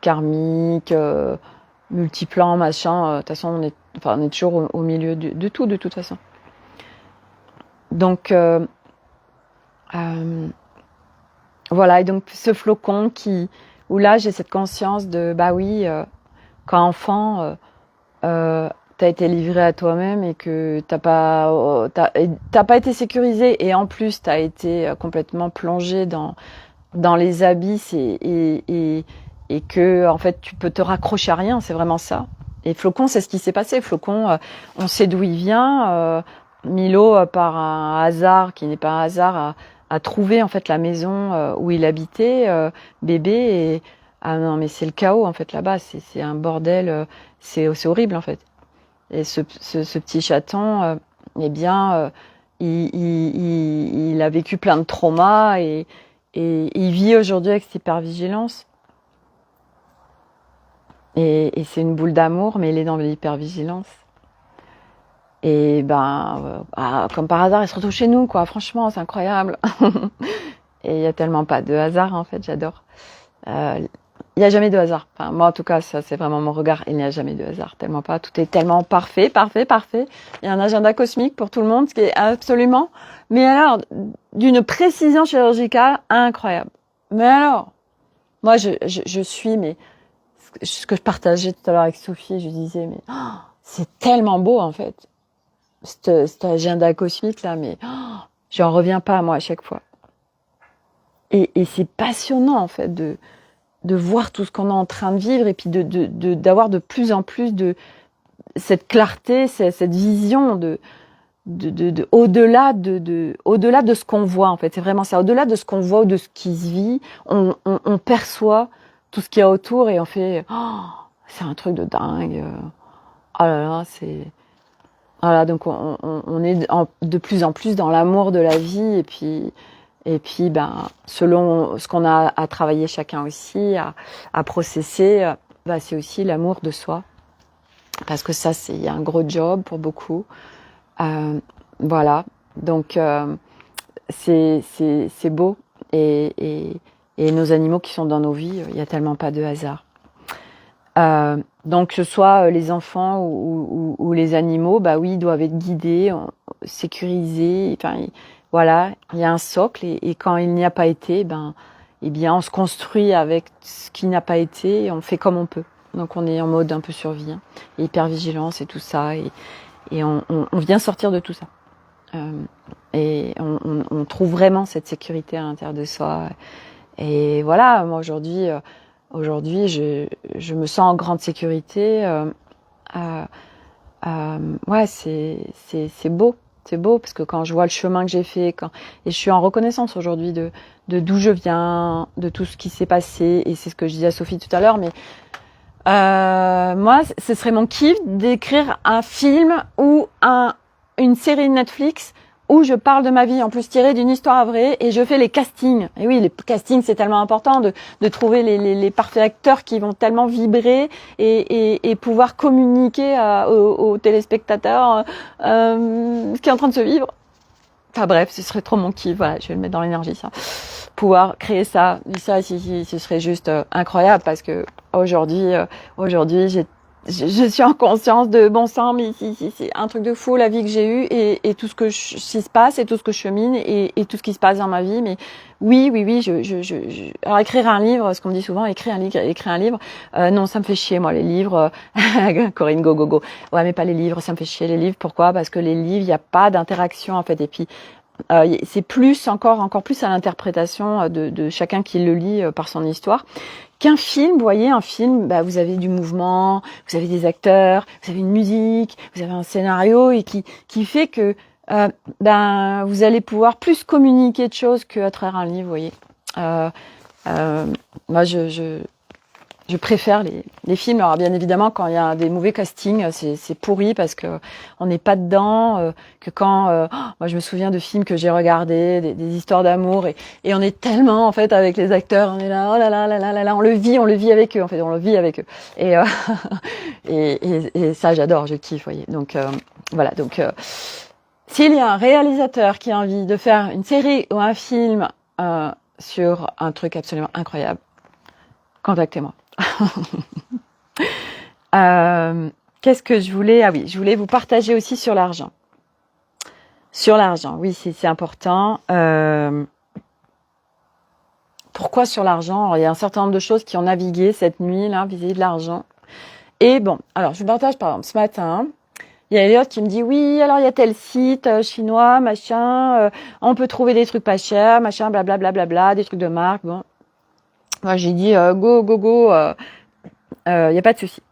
karmique, multiplan, machin. De toute façon, on est toujours au milieu de tout, de toute façon. Donc, voilà. Et donc, ce flocon où là, j'ai cette conscience de, bah oui, quand enfant, t'as été livré à toi-même et que t'as pas été sécurisé et en plus t'as été complètement plongé dans les abysses et que en fait tu peux te raccrocher à rien, c'est vraiment ça. Et Flocon, c'est ce qui s'est passé. Flocon, on sait d'où il vient. Milo, par un hasard qui n'est pas un hasard, a trouvé en fait la maison où il habitait, bébé. Et ah non, mais c'est le chaos en fait là-bas. C'est un bordel. C'est horrible en fait. Et ce petit chaton, eh bien, il a vécu plein de traumas et il vit aujourd'hui avec cette hypervigilance. Et c'est une boule d'amour, mais il est dans l'hypervigilance. Et comme par hasard, il se retrouve chez nous, quoi. Franchement, c'est incroyable. Et il y a tellement pas de hasard, en fait. J'adore. Il n'y a jamais de hasard. Enfin, moi, en tout cas, ça, c'est vraiment mon regard. Il n'y a jamais de hasard. Tellement pas. Tout est tellement parfait. Il y a un agenda cosmique pour tout le monde, ce qui est absolument, mais alors, d'une précision chirurgicale incroyable. Mais alors, moi, je suis, mais ce que je partageais tout à l'heure avec Sophie, je disais, mais c'est tellement beau, en fait. Cet agenda cosmique, là, mais j'en reviens pas, moi, à chaque fois. Et c'est passionnant, en fait, de voir tout ce qu'on est en train de vivre et puis d'avoir de plus en plus de cette clarté, cette vision au-delà de ce qu'on voit, en fait. C'est vraiment ça. Au-delà de ce qu'on voit ou de ce qui se vit, on perçoit tout ce qu'il y a autour et on fait, c'est un truc de dingue. Oh là là, c'est, voilà. Donc on est de plus en plus dans l'amour de la vie et puis, selon ce qu'on a à travailler chacun aussi, à processer, c'est aussi l'amour de soi. Parce que ça, c'est un gros job pour beaucoup. Voilà. Donc, c'est beau. Et nos animaux qui sont dans nos vies, il n'y a tellement pas de hasard. Donc, que ce soit les enfants ou les animaux, oui, ils doivent être guidés, sécurisés. Enfin, voilà, il y a un socle et quand il n'y a pas été, eh bien, on se construit avec ce qui n'a pas été et on fait comme on peut. Donc, on est en mode un peu survie, hein, et hypervigilance et tout ça, et on vient sortir de tout ça. Et on trouve vraiment cette sécurité à l'intérieur de soi. Et voilà, moi aujourd'hui, je me sens en grande sécurité. Ouais, c'est beau. C'est beau parce que quand je vois le chemin que j'ai fait, et je suis en reconnaissance aujourd'hui de d'où je viens, de tout ce qui s'est passé, et c'est ce que je disais à Sophie tout à l'heure, mais moi, ce serait mon kiff d'écrire un film ou une série de Netflix où je parle de ma vie, en plus tirée d'une histoire vraie, et je fais les castings. Et oui, les castings, c'est tellement important de trouver les parfaits acteurs qui vont tellement vibrer et pouvoir communiquer aux téléspectateurs ce qui est en train de se vivre. Enfin bref, ce serait trop mon kiff. Voilà, je vais le mettre dans l'énergie, ça. Pouvoir créer ça, ça, si, ce serait juste incroyable parce que aujourd'hui, je suis en conscience de bon sang, mais si, c'est un truc de fou la vie que j'ai eue et tout ce que qui se passe et tout ce que je chemine et tout ce qui se passe dans ma vie. Mais oui, alors écrire un livre, ce qu'on me dit souvent, écrire un livre. Non, ça me fait chier moi les livres. Corinne, go. Ouais, mais pas les livres, ça me fait chier les livres. Pourquoi? Parce que les livres, il n'y a pas d'interaction en fait. Et puis c'est plus encore plus à l'interprétation de chacun qui le lit par son histoire qu'un film. Vous voyez, un film, bah, vous avez du mouvement, vous avez des acteurs, vous avez une musique, vous avez un scénario et qui fait que ben vous allez pouvoir plus communiquer de choses qu'à travers un livre. Vous voyez, moi je préfère les films. Alors bien évidemment, quand il y a des mauvais castings, c'est pourri parce que on n'est pas dedans. Que quand, moi je me souviens de films que j'ai regardés, des histoires d'amour et on est tellement en fait avec les acteurs, on est là, oh là là là là là là, on le vit avec eux. En fait, on le vit avec eux. Et et ça j'adore, je kiffe. Voyez. Donc voilà. Donc s'il y a un réalisateur qui a envie de faire une série ou un film sur un truc absolument incroyable, contactez-moi. Qu'est-ce que je voulais? Ah oui, je voulais vous partager aussi sur l'argent. Sur l'argent, oui, c'est important. Pourquoi sur l'argent? Alors, il y a un certain nombre de choses qui ont navigué cette nuit là vis-à-vis de l'argent. Et bon, alors je vous partage par exemple ce matin. Il y a Elliot qui me dit oui, alors il y a tel site chinois, machin, on peut trouver des trucs pas chers, machin, blablabla, des trucs de marque. Bon, moi j'ai dit go, y a pas de souci.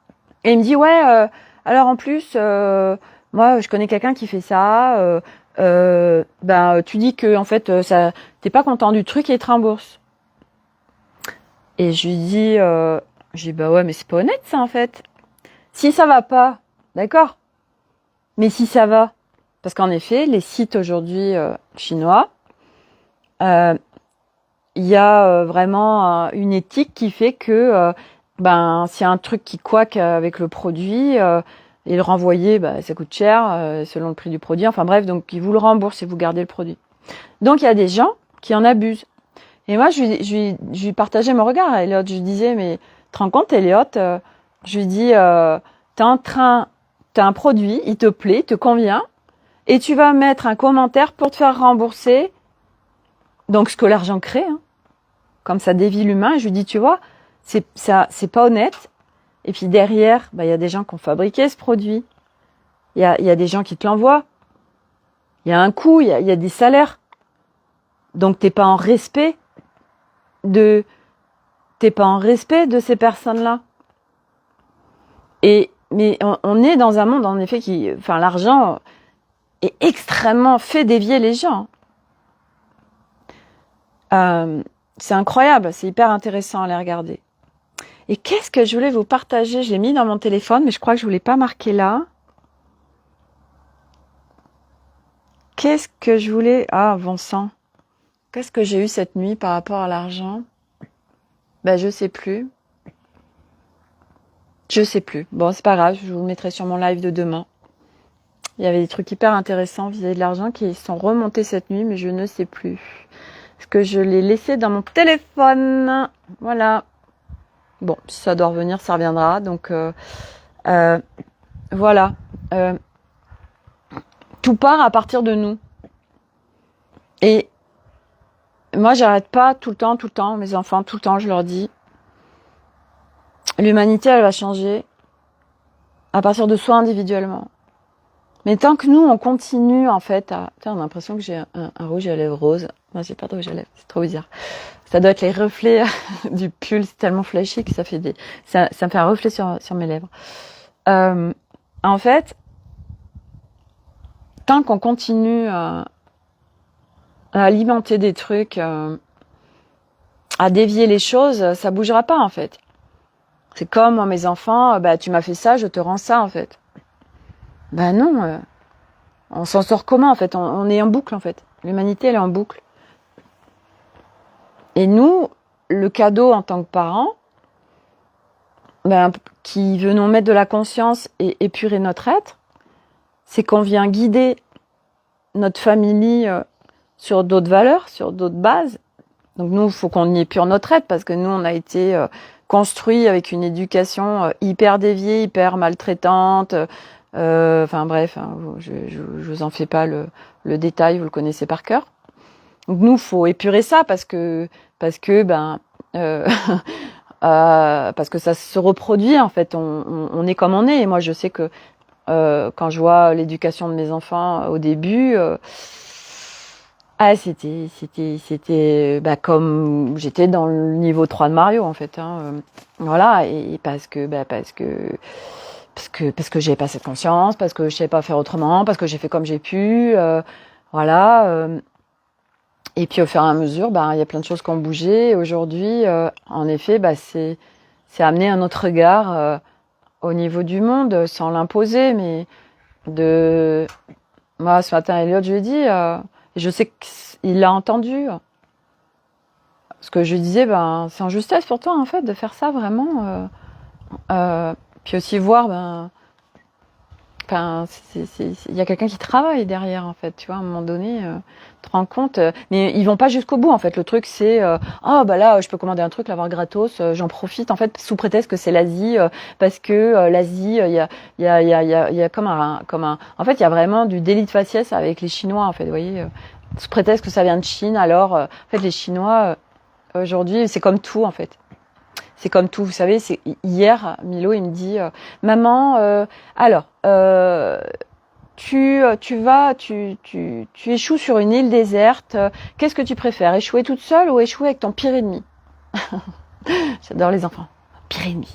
Et il me dit ouais, alors en plus, moi je connais quelqu'un qui fait ça. Ben tu dis que en fait ça, t'es pas content du truc et il te rembourse. Et je lui dis, bah ouais, mais c'est pas honnête ça en fait. Si ça va pas, d'accord. Mais si ça va, parce qu'en effet, les sites aujourd'hui chinois, il y a vraiment une éthique qui fait que ben s'il y a un truc qui couaque avec le produit et le renvoyer, bah, ça coûte cher selon le prix du produit. Enfin bref, donc ils vous le remboursent et vous gardez le produit. Donc il y a des gens qui en abusent. Et moi, je lui partageais mon regard à Elliot. Je lui disais, mais te rends compte, Elliot, je lui dis, t'as un produit, il te plaît, il te convient, et tu vas mettre un commentaire pour te faire rembourser. Donc ce que l'argent crée, hein, comme ça dévie l'humain. Je lui dis, tu vois, c'est pas honnête. Et puis derrière, bah, y a des gens qui ont fabriqué ce produit. Il y a des gens qui te l'envoient. Il y a un coût, il y a des salaires. Donc t'es pas en respect de ces personnes-là. Mais on est dans un monde en effet l'argent est extrêmement fait dévier les gens. C'est incroyable, c'est hyper intéressant à les regarder. Et qu'est-ce que je voulais vous partager? Je l'ai mis dans mon téléphone, mais je crois que je ne vous l'ai pas marqué là. Qu'est-ce que je voulais... Ah, bon sang. Qu'est-ce que j'ai eu cette nuit par rapport à l'argent? Ben, je sais plus. Je sais plus. Bon, c'est pas grave, je vous le mettrai sur mon live de demain. Il y avait des trucs hyper intéressants vis-à-vis de l'argent qui sont remontés cette nuit, mais je ne sais plus. Parce que je l'ai laissé dans mon téléphone. Voilà. Bon, si ça doit revenir, ça reviendra. Donc, voilà. Tout part à partir de nous. Et moi, j'arrête pas tout le temps, mes enfants, tout le temps, je leur dis, l'humanité, elle va changer à partir de soi individuellement. Mais tant que nous, on continue, en fait, à... Putain, on a l'impression que j'ai un rouge à lèvres rose. Moi, j'ai pas de rouge à lèvres, c'est trop bizarre. Ça doit être les reflets du pull, c'est tellement flashy que ça fait ça me fait un reflet sur mes lèvres. En fait, tant qu'on continue à alimenter des trucs, à dévier les choses, ça bougera pas, en fait. C'est comme moi, mes enfants, bah, tu m'as fait ça, je te rends ça, en fait. Ben non, on s'en sort comment, en fait? On est en boucle, en fait. L'humanité, elle est en boucle. Et nous, le cadeau en tant que parents, ben, qui venons mettre de la conscience et épurer notre être, c'est qu'on vient guider notre famille sur d'autres valeurs, sur d'autres bases. Donc nous, il faut qu'on y ait pure notre aide, parce que nous, on a été construits avec une éducation hyper déviée, hyper maltraitante. Enfin bref, hein, je vous en fais pas le détail, vous le connaissez par cœur. Donc nous, faut épurer ça parce que parce que ça se reproduit en fait. On est comme on est. Et moi, je sais que quand je vois l'éducation de mes enfants au début, c'était comme j'étais dans le niveau 3 de Mario en fait. Hein, voilà, et parce que j'avais pas cette conscience, parce que je savais pas faire autrement, parce que j'ai fait comme j'ai pu, voilà. Et puis au fur et à mesure, il y a plein de choses qui ont bougé. Et aujourd'hui, en effet, c'est amener un autre regard au niveau du monde, sans l'imposer, mais de moi ce matin, Elliot, je lui ai dit, et je sais qu'il l'a entendu. Ce que je lui disais, c'est en justesse pour toi en fait de faire ça vraiment. Puis aussi voir, il y a quelqu'un qui travaille derrière en fait, tu vois, à un moment donné, tu te rends compte, mais ils vont pas jusqu'au bout en fait. Le truc c'est, là, je peux commander un truc, l'avoir gratos, j'en profite en fait sous prétexte que c'est l'Asie, parce que l'Asie, il y a comme en fait, il y a vraiment du délit de faciès avec les Chinois en fait, vous voyez, sous prétexte que ça vient de Chine, alors en fait les Chinois aujourd'hui, c'est comme tout en fait. C'est comme tout, vous savez, c'est hier, Milo, il me dit, maman, tu échoues sur une île déserte, qu'est-ce que tu préfères, échouer toute seule ou échouer avec ton pire ennemi? J'adore les enfants. Pire ennemi.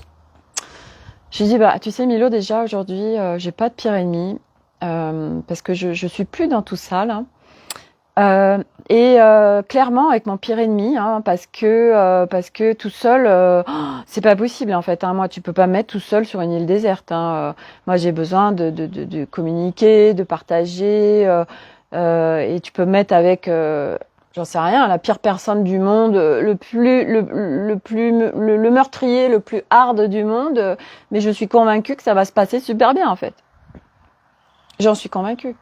Je lui dis, tu sais, Milo, déjà, aujourd'hui, j'ai pas de pire ennemi, parce que je suis plus dans tout ça, là. Clairement avec mon pire ennemi, hein, parce que tout seul, c'est pas possible en fait. Hein. Moi, tu peux pas me mettre tout seul sur une île déserte. Hein. Moi, j'ai besoin de communiquer, de partager, et tu peux me mettre avec, j'en sais rien, la pire personne du monde, le meurtrier, le plus hard du monde. Mais je suis convaincue que ça va se passer super bien en fait. J'en suis convaincue.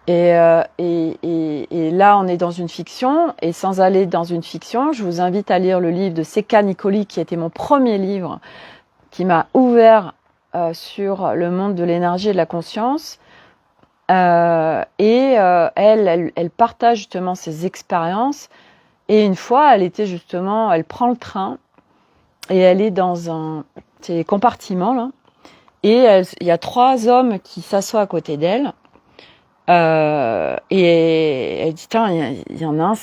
Et là, on est dans une fiction, et sans aller dans une fiction, je vous invite à lire le livre de Seka Nicoli, qui était mon premier livre, qui m'a ouvert sur le monde de l'énergie et de la conscience. Elle partage justement ses expériences, et une fois, elle prend le train, et elle est dans c'est les compartiments, là, et il y a 3 hommes qui s'assoient à côté d'elle. Et elle dit, il y en a un,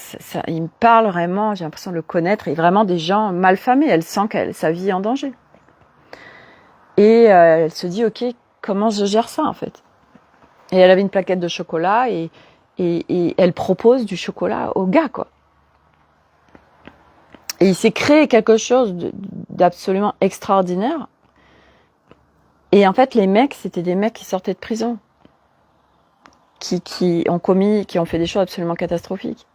il me parle vraiment, j'ai l'impression de le connaître, et vraiment des gens malfamés, elle sent sa vie est en danger. Et elle se dit, ok, comment je gère ça en fait? Et elle avait une plaquette de chocolat, et elle propose du chocolat au gars, quoi. Et il s'est créé quelque chose d'absolument extraordinaire. Et en fait, les mecs, c'était des mecs qui sortaient de prison. Qui ont fait des choses absolument catastrophiques.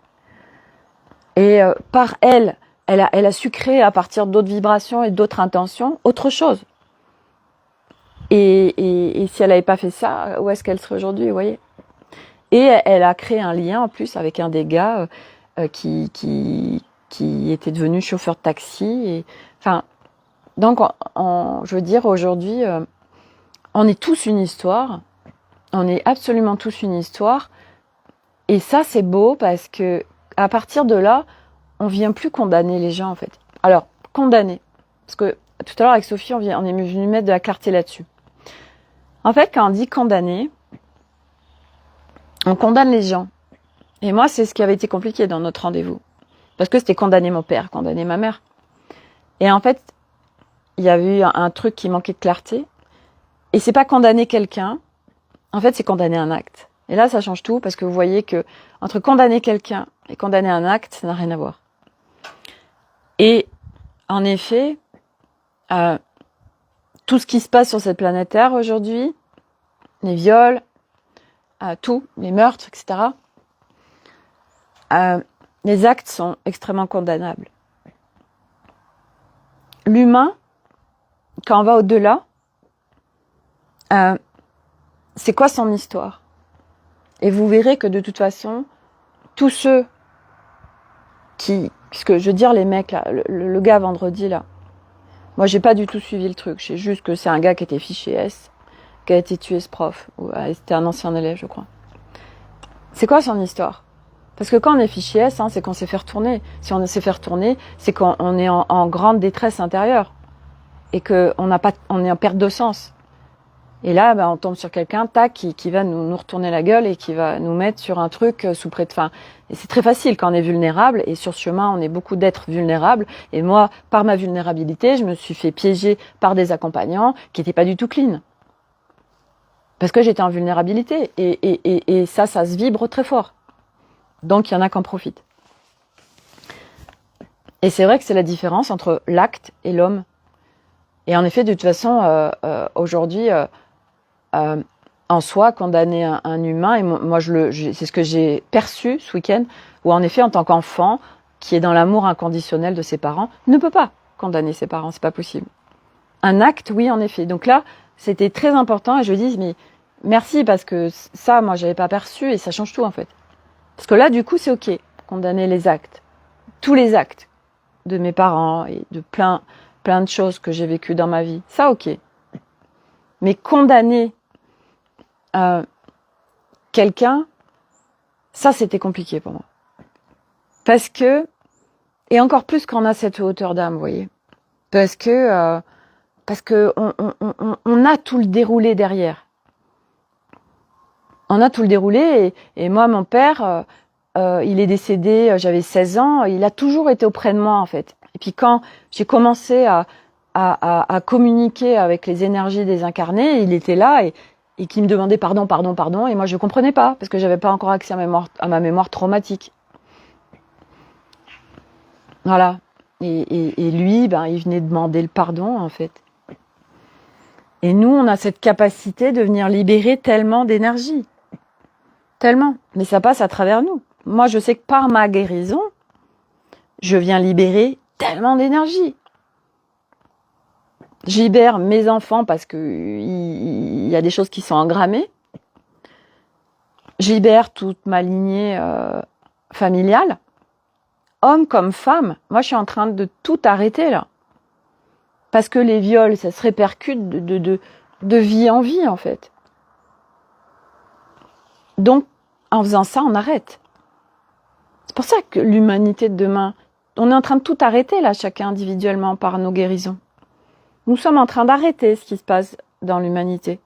Et par elle a su créer à partir d'autres vibrations et d'autres intentions autre chose. Et si elle n'avait pas fait ça, où est-ce qu'elle serait aujourd'hui, vous voyez? Et elle a créé un lien en plus avec un des gars qui était devenu chauffeur de taxi. Et, donc, je veux dire, aujourd'hui, on est tous une histoire. On est absolument tous une histoire. Et ça, c'est beau parce que à partir de là, on vient plus condamner les gens, en fait. Alors, condamner. Parce que tout à l'heure, avec Sophie, on est venu mettre de la clarté là-dessus. En fait, quand on dit condamner, on condamne les gens. Et moi, c'est ce qui avait été compliqué dans notre rendez-vous. Parce que c'était condamner mon père, condamner ma mère. Et en fait, il y avait eu un truc qui manquait de clarté. Et c'est pas condamner quelqu'un. En fait, c'est condamner un acte. Et là, ça change tout parce que vous voyez que entre condamner quelqu'un et condamner un acte, ça n'a rien à voir. Et en effet, tout ce qui se passe sur cette planète Terre aujourd'hui, les viols, tout, les meurtres, etc., les actes sont extrêmement condamnables. L'humain, quand on va au-delà, c'est quoi son histoire? Et vous verrez que de toute façon, tous ceux puisque je veux dire les mecs là, le gars vendredi là, moi j'ai pas du tout suivi le truc, je sais juste que c'est un gars qui était fiché S, qui a été tué ce prof, c'était un ancien élève je crois. C'est quoi son histoire? Parce que quand on est fiché S, c'est qu'on s'est fait retourner. Si on s'est fait retourner, c'est qu'on est en grande détresse intérieure et qu'on est en perte de sens. Et là, on tombe sur quelqu'un, qui va nous retourner la gueule et qui va nous mettre sur un truc sous prétexte. Et c'est très facile quand on est vulnérable. Et sur ce chemin, on est beaucoup d'êtres vulnérables. Et moi, par ma vulnérabilité, je me suis fait piéger par des accompagnants qui n'étaient pas du tout clean. Parce que j'étais en vulnérabilité. Et ça se vibre très fort. Donc, il y en a qui en profitent. Et c'est vrai que c'est la différence entre l'acte et l'homme. Et en effet, de toute façon, aujourd'hui, en soi, condamner un humain, et moi, c'est ce que j'ai perçu ce week-end, où en effet, en tant qu'enfant, qui est dans l'amour inconditionnel de ses parents, ne peut pas condamner ses parents, c'est pas possible. Un acte, oui, en effet. Donc là, c'était très important, et je dis, mais merci, parce que ça, moi, j'avais pas perçu, et ça change tout, en fait. Parce que là, du coup, c'est ok, condamner les actes. Tous les actes de mes parents, et de plein de choses que j'ai vécues dans ma vie. Ça, ok. Mais condamner quelqu'un, ça, c'était compliqué pour moi. Parce que, et encore plus quand on a cette hauteur d'âme, vous voyez. Parce que on a tout le déroulé derrière. On a tout le déroulé, et moi, mon père, il est décédé, j'avais 16 ans, il a toujours été auprès de moi, en fait. Et puis quand j'ai commencé à communiquer avec les énergies des incarnés, il était là et qui me demandait pardon, et moi je comprenais pas, parce que j'avais pas encore accès à ma mémoire traumatique. Voilà. Et lui, il venait demander le pardon, en fait. Et nous, on a cette capacité de venir libérer tellement d'énergie. Tellement. Mais ça passe à travers nous. Moi, je sais que par ma guérison, je viens libérer tellement d'énergie. Je libère mes enfants parce que il y a des choses qui sont engrammées. Je libère toute ma lignée familiale. Homme comme femme, moi je suis en train de tout arrêter là. Parce que les viols, ça se répercute de vie en vie en fait. Donc, en faisant ça, on arrête. C'est pour ça que l'humanité de demain, on est en train de tout arrêter là, chacun individuellement par nos guérisons. Nous sommes en train d'arrêter ce qui se passe dans l'humanité.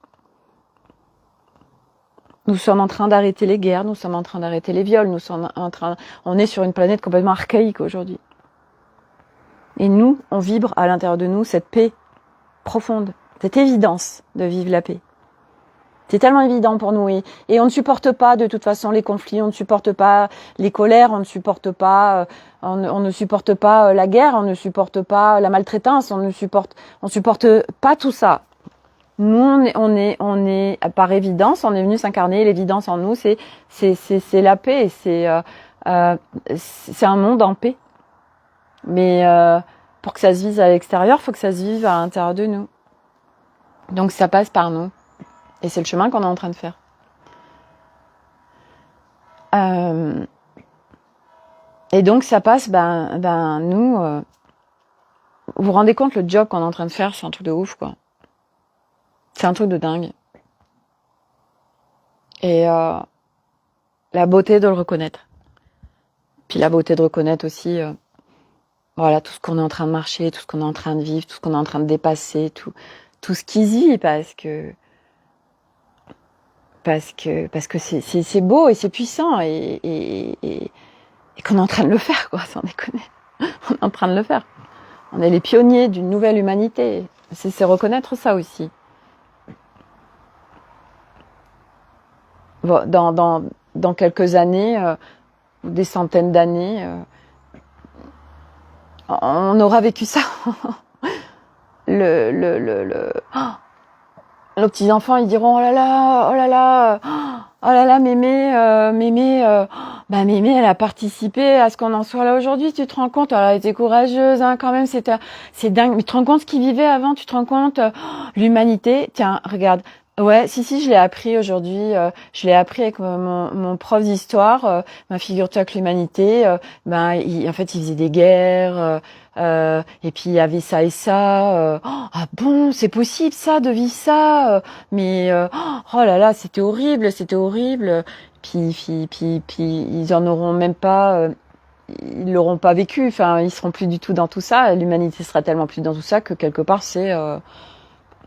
Nous sommes en train d'arrêter les guerres, nous sommes en train d'arrêter les viols, on est sur une planète complètement archaïque aujourd'hui. Et nous, on vibre à l'intérieur de nous cette paix profonde, cette évidence de vivre la paix. C'est tellement évident pour nous et on ne supporte pas de toute façon les conflits, on ne supporte pas les colères, on ne supporte pas la guerre, on ne supporte pas la maltraitance, on supporte pas tout ça. Nous, on est par évidence, on est venu s'incarner. L'évidence en nous, c'est la paix, c'est un monde en paix. Mais pour que ça se vive à l'extérieur, faut que ça se vive à l'intérieur de nous. Donc ça passe par nous. Et c'est le chemin qu'on est en train de faire. Et donc ça passe, nous, vous vous rendez compte le job qu'on est en train de faire, c'est un truc de ouf, quoi. C'est un truc de dingue. Et la beauté de le reconnaître. Puis la beauté de reconnaître aussi, voilà, tout ce qu'on est en train de marcher, tout ce qu'on est en train de vivre, tout ce qu'on est en train de dépasser, tout ce qui se vit, parce que c'est beau et c'est puissant et qu'on est en train de le faire, quoi, sans déconner. On est en train de le faire. On est les pionniers d'une nouvelle humanité. C'est reconnaître ça aussi. Bon, dans quelques années, des centaines d'années, on aura vécu ça. Nos petits enfants, ils diront oh là là, mémé, mémé, elle a participé à ce qu'on en soit là aujourd'hui. Tu te rends compte, elle a été courageuse, hein, quand même, c'est dingue. Mais tu te rends compte ce qu'ils vivaient avant, tu te rends compte, l'humanité. Tiens, regarde, Ouais, si, je l'ai appris aujourd'hui. Je l'ai appris avec mon prof d'histoire. Figure-toi que l'humanité, en fait, il faisait des guerres. Et puis il y avait ça et ça. Ah bon, c'est possible ça, de vivre ça. Mais oh là là, c'était horrible, c'était horrible. Puis, ils en auront même pas. Ils l'auront pas vécu. Enfin, ils seront plus du tout dans tout ça. L'humanité sera tellement plus dans tout ça que quelque part,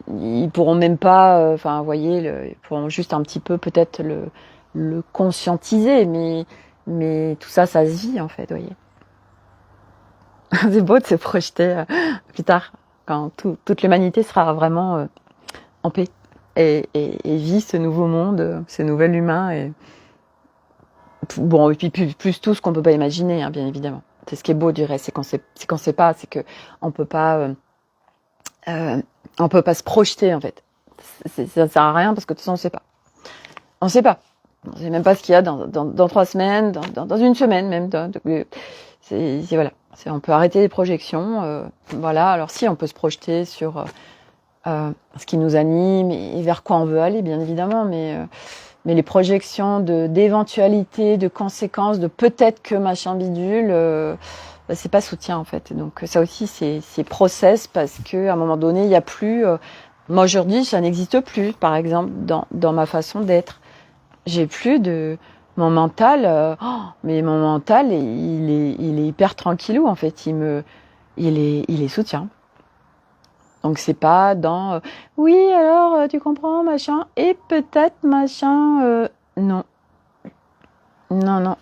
ils pourront même pas, enfin, vous voyez, ils pourront juste un petit peu peut-être le conscientiser, mais tout ça, ça se vit en fait, vous voyez. C'est beau de se projeter plus tard, quand toute l'humanité sera vraiment en paix et vit ce nouveau monde, ce nouvel humain bon, et puis plus tout ce qu'on peut pas imaginer, hein, bien évidemment. C'est ce qui est beau du reste, c'est qu'on sait pas, c'est que on peut pas se projeter en fait. Ça sert à rien parce que de toute façon on sait pas. On sait pas. On sait même pas ce qu'il y a dans 3 semaines, dans une semaine même. Voilà. On peut arrêter les projections. Voilà. Alors si on peut se projeter sur ce qui nous anime et vers quoi on veut aller, bien évidemment, mais les projections d'éventualités, de conséquences, de peut-être que machin bidule, c'est pas soutien en fait. Donc ça aussi c'est process parce que à un moment donné il y a plus. Moi aujourd'hui ça n'existe plus. Par exemple dans ma façon d'être, j'ai plus de mon mental. Mais mon mental il est hyper tranquillou en fait. Il est soutien. Donc c'est pas dans oui alors tu comprends machin et peut-être machin non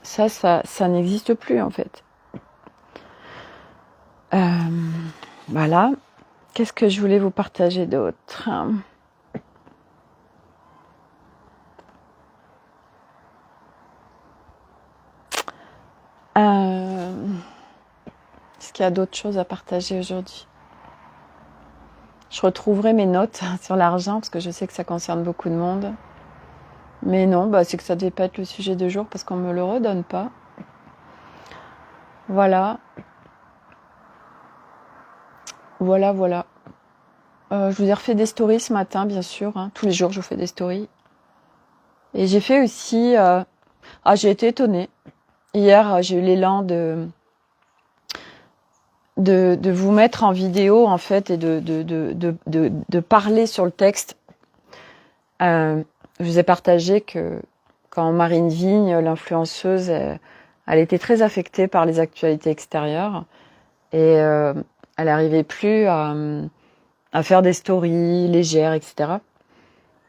ça n'existe plus en fait. Voilà. Qu'est-ce que je voulais vous partager d'autre? Est-ce qu'il y a d'autres choses à partager aujourd'hui? Je retrouverai mes notes sur l'argent parce que je sais que ça concerne beaucoup de monde. Mais non, c'est que ça devait pas être le sujet de jour parce qu'on me le redonne pas. Voilà. Je vous ai refait des stories ce matin, bien sûr. Hein. Tous les jours, je vous fais des stories. Et j'ai fait aussi... j'ai été étonnée. Hier, j'ai eu l'élan de vous mettre en vidéo, en fait, et de parler sur le texte. Je vous ai partagé que quand Marine Vigne, l'influenceuse, elle était très affectée par les actualités extérieures. Et elle n'arrivait plus à faire des stories légères, etc.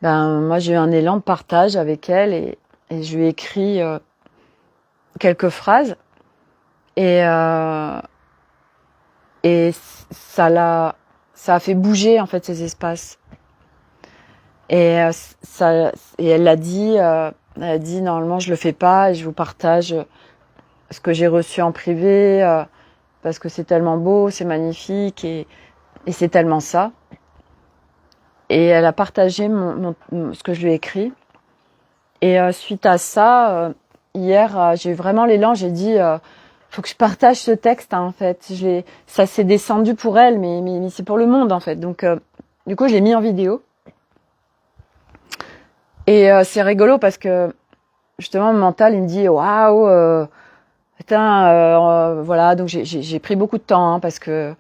Moi, j'ai eu un élan de partage avec elle et je lui ai écrit quelques phrases et ça a fait bouger en fait ces espaces. Et elle l'a dit, normalement je le fais pas et je vous partage ce que j'ai reçu en privé parce que c'est tellement beau, c'est magnifique et c'est tellement ça. Et elle a partagé ce que je lui ai écrit. Et suite à ça, hier, j'ai eu vraiment l'élan. J'ai dit, faut que je partage ce texte. Hein, en fait, ça s'est descendu pour elle, mais c'est pour le monde en fait. Donc, du coup, je l'ai mis en vidéo. Et c'est rigolo parce que justement, mon mental, il me dit, waouh, putain, voilà. Donc, j'ai pris beaucoup de temps parce que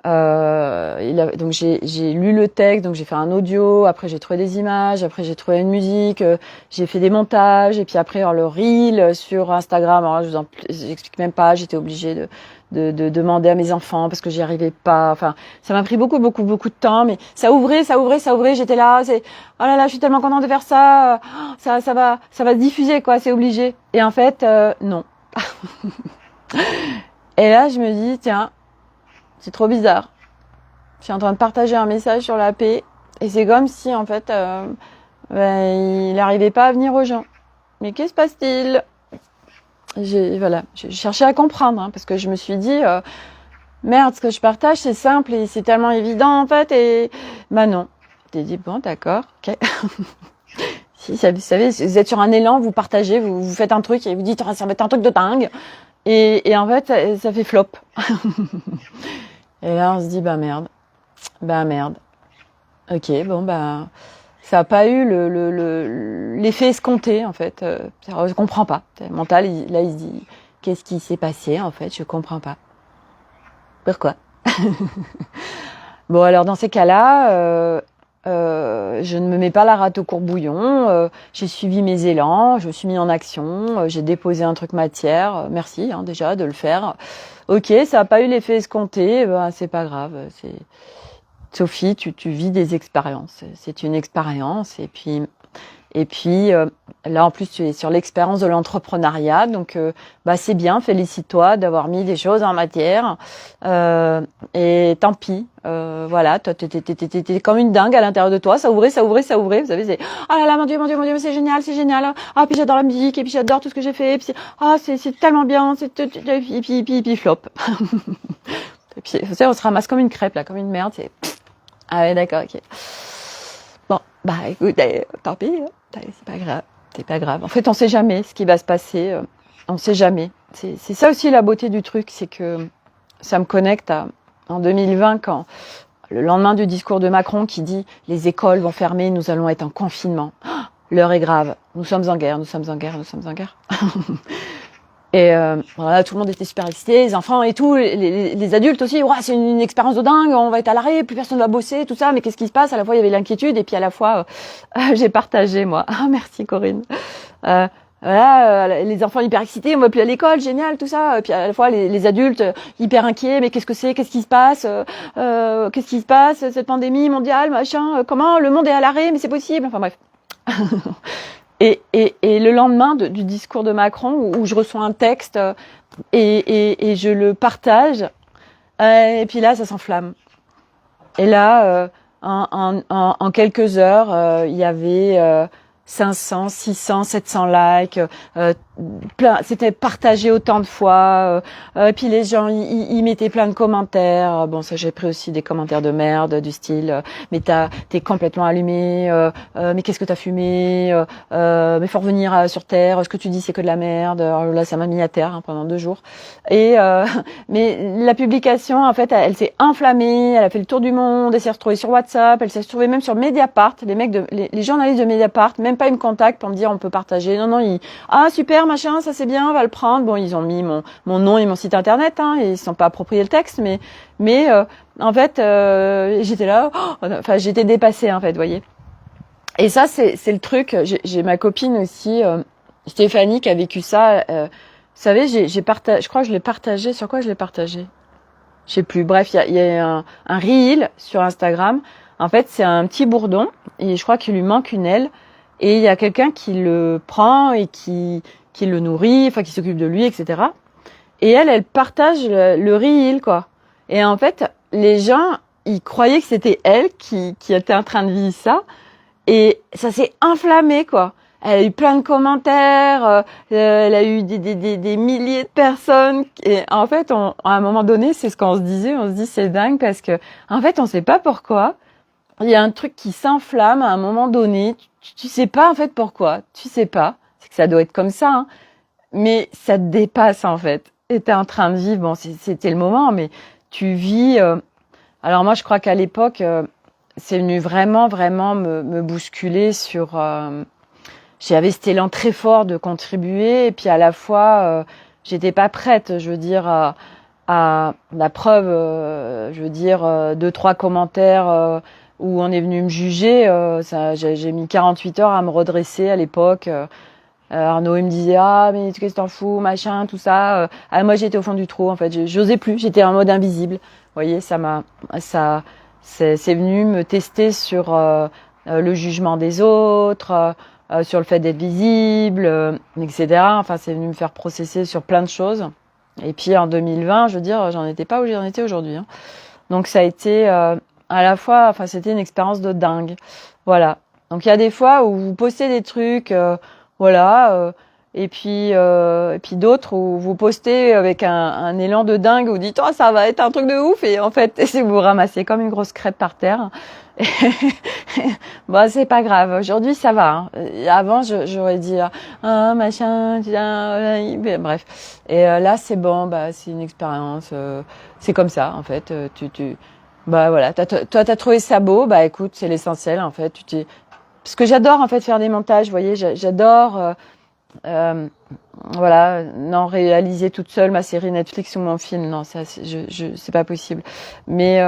donc j'ai lu le texte, donc j'ai fait un audio, après j'ai trouvé des images, après j'ai trouvé une musique, j'ai fait des montages, et puis après le reel sur Instagram, alors là, j'explique même pas, j'étais obligée de demander à mes enfants parce que j'y arrivais pas, enfin ça m'a pris beaucoup de temps, mais ça ouvrait, j'étais là, oh là là, je suis tellement contente de faire ça, ça va se diffuser quoi, c'est obligé. Et en fait non. Et là je me dis tiens, c'est trop bizarre. Je suis en train de partager un message sur la paix et c'est comme si en fait il n'arrivait pas à venir aux gens. Mais qu'est-ce qui se passe-t-il? J'ai cherché à comprendre parce que je me suis dit merde, ce que je partage c'est simple et c'est tellement évident en fait et non. J'ai dit bon d'accord, ok. Si vous savez, vous êtes sur un élan, vous partagez, vous faites un truc et vous dites ça va être un truc de dingue et en fait ça fait flop. Et là, on se dit, merde. Ok, bon, ça a pas eu l'effet escompté en fait. Je comprends pas. Le mental, il se dit qu'est-ce qui s'est passé en fait, je comprends pas. Pourquoi? Bon alors dans ces cas-là, je ne me mets pas la rate au courbouillon. J'ai suivi mes élans, je me suis mis en action, j'ai déposé un truc matière. Merci déjà de le faire. Ok, ça n'a pas eu l'effet escompté, ben c'est pas grave. Sophie, tu vis des expériences. C'est une expérience et puis là en plus tu es sur l'expérience de l'entrepreneuriat, donc c'est bien, félicite-toi d'avoir mis des choses en matière et tant pis, voilà, toi t'es comme une dingue à l'intérieur de toi, ça ouvrait, vous savez, c'est oh là là mon Dieu, c'est génial, ah puis j'adore la musique et puis j'adore tout ce que j'ai fait, et puis c'est tellement bien, et puis flop. Et puis tu sais, on se ramasse comme une crêpe là, comme une merde, c'est ah ouais d'accord, ok. Bon, bah écoute, tant pis, c'est pas grave. En fait, on sait jamais ce qui va se passer, on sait jamais. C'est ça aussi la beauté du truc, c'est que ça me connecte en 2020 quand le lendemain du discours de Macron qui dit les écoles vont fermer, nous allons être en confinement. Oh, l'heure est grave, nous sommes en guerre. Et voilà, tout le monde était super excité, les enfants et tout, les adultes aussi. Ouais, c'est une expérience de dingue, on va être à l'arrêt, plus personne va bosser, tout ça. Mais qu'est-ce qui se passe? À la fois, il y avait l'inquiétude et puis à la fois, j'ai partagé moi. Ah, merci Corinne. Voilà, les enfants hyper excités, on va plus à l'école, génial, tout ça. Et puis à la fois, les adultes hyper inquiets. Mais qu'est-ce que c'est? Qu'est-ce qui se passe? Qu'est-ce qui se passe? Cette pandémie mondiale, machin. Comment le monde est à l'arrêt? Mais c'est possible. Enfin bref. Et le lendemain du discours de Macron, où je reçois un texte et je le partage, et puis là, ça s'enflamme. Et là, en quelques heures, il y avait 500, 600, 700 likes, c'était partagé autant de fois, puis les gens ils mettaient plein de commentaires. Bon, ça j'ai pris aussi des commentaires de merde du style mais t'es complètement allumé, mais qu'est-ce que t'as fumé, mais faut revenir sur terre, ce que tu dis c'est que de la merde. Alors là ça m'a mis à terre pendant 2 jours. Et mais la publication en fait elle s'est enflammée, elle a fait le tour du monde, elle s'est retrouvée sur WhatsApp, elle s'est retrouvée même sur Mediapart. Les journalistes de Mediapart même pas ils me contactent pour me dire on peut partager. Non, ah super machin, ça c'est bien, on va le prendre. Bon, ils ont mis mon nom et mon site internet, hein, et ils ne sont pas appropriés le texte, mais en fait j'étais là, enfin j'étais dépassée en fait, vous voyez. Et ça c'est le truc. J'ai ma copine aussi, Stéphanie, qui a vécu ça. Vous savez, j'ai partagé, je crois que je l'ai partagé. Sur quoi je l'ai partagé? Je sais plus. Bref, il y a un reel sur Instagram. En fait, c'est un petit bourdon et je crois qu'il lui manque une aile. Et il y a quelqu'un qui le prend et qui le nourrit, enfin qui s'occupe de lui, etc. Et elle partage le reel, quoi. Et en fait, les gens, ils croyaient que c'était elle qui était en train de vivre ça. Et ça s'est enflammé, quoi. Elle a eu plein de commentaires, elle a eu des milliers de personnes. Et en fait, à un moment donné, c'est ce qu'on se disait, on se dit c'est dingue parce que, en fait, on sait pas pourquoi. Il y a un truc qui s'enflamme à un moment donné. Tu sais pas en fait pourquoi. Tu sais pas. C'est que ça doit être comme ça. Hein. Mais ça te dépasse en fait. Et t'es en train de vivre. Bon, c'était le moment, mais tu vis. Alors moi, je crois qu'à l'époque, c'est venu vraiment me bousculer sur. J'avais cet élan très fort de contribuer, et puis à la fois, j'étais pas prête. Je veux dire à la preuve. Je veux dire 2-3 commentaires. Où on est venu me juger, j'ai mis 48 heures à me redresser à l'époque. Arnaud il me disait mais qu'est-ce que t'en fous, machin, tout ça. Moi j'étais au fond du trou en fait, j'osais plus, j'étais en mode invisible. Vous voyez, c'est venu me tester sur le jugement des autres, sur le fait d'être visible, etc. Enfin c'est venu me faire processer sur plein de choses. Et puis en 2020, je veux dire, j'en étais pas où j'en étais aujourd'hui. Hein. Donc ça a été à la fois, enfin c'était une expérience de dingue, voilà. Donc il y a des fois où vous postez des trucs, voilà, et puis d'autres où vous postez avec un élan de dingue, où vous dites ça va être un truc de ouf, et en fait c'est vous ramassez comme une grosse crêpe par terre. Bon c'est pas grave, aujourd'hui ça va. Hein. Avant j'aurais dit machin, bref. Et là c'est bon, c'est une expérience, c'est comme ça en fait. Voilà, toi t'as trouvé ça beau, écoute, c'est l'essentiel en fait. parce que j'adore en fait faire des montages, vous voyez, j'adore voilà, non, réaliser toute seule ma série Netflix ou mon film, non, ça c'est pas possible. Mais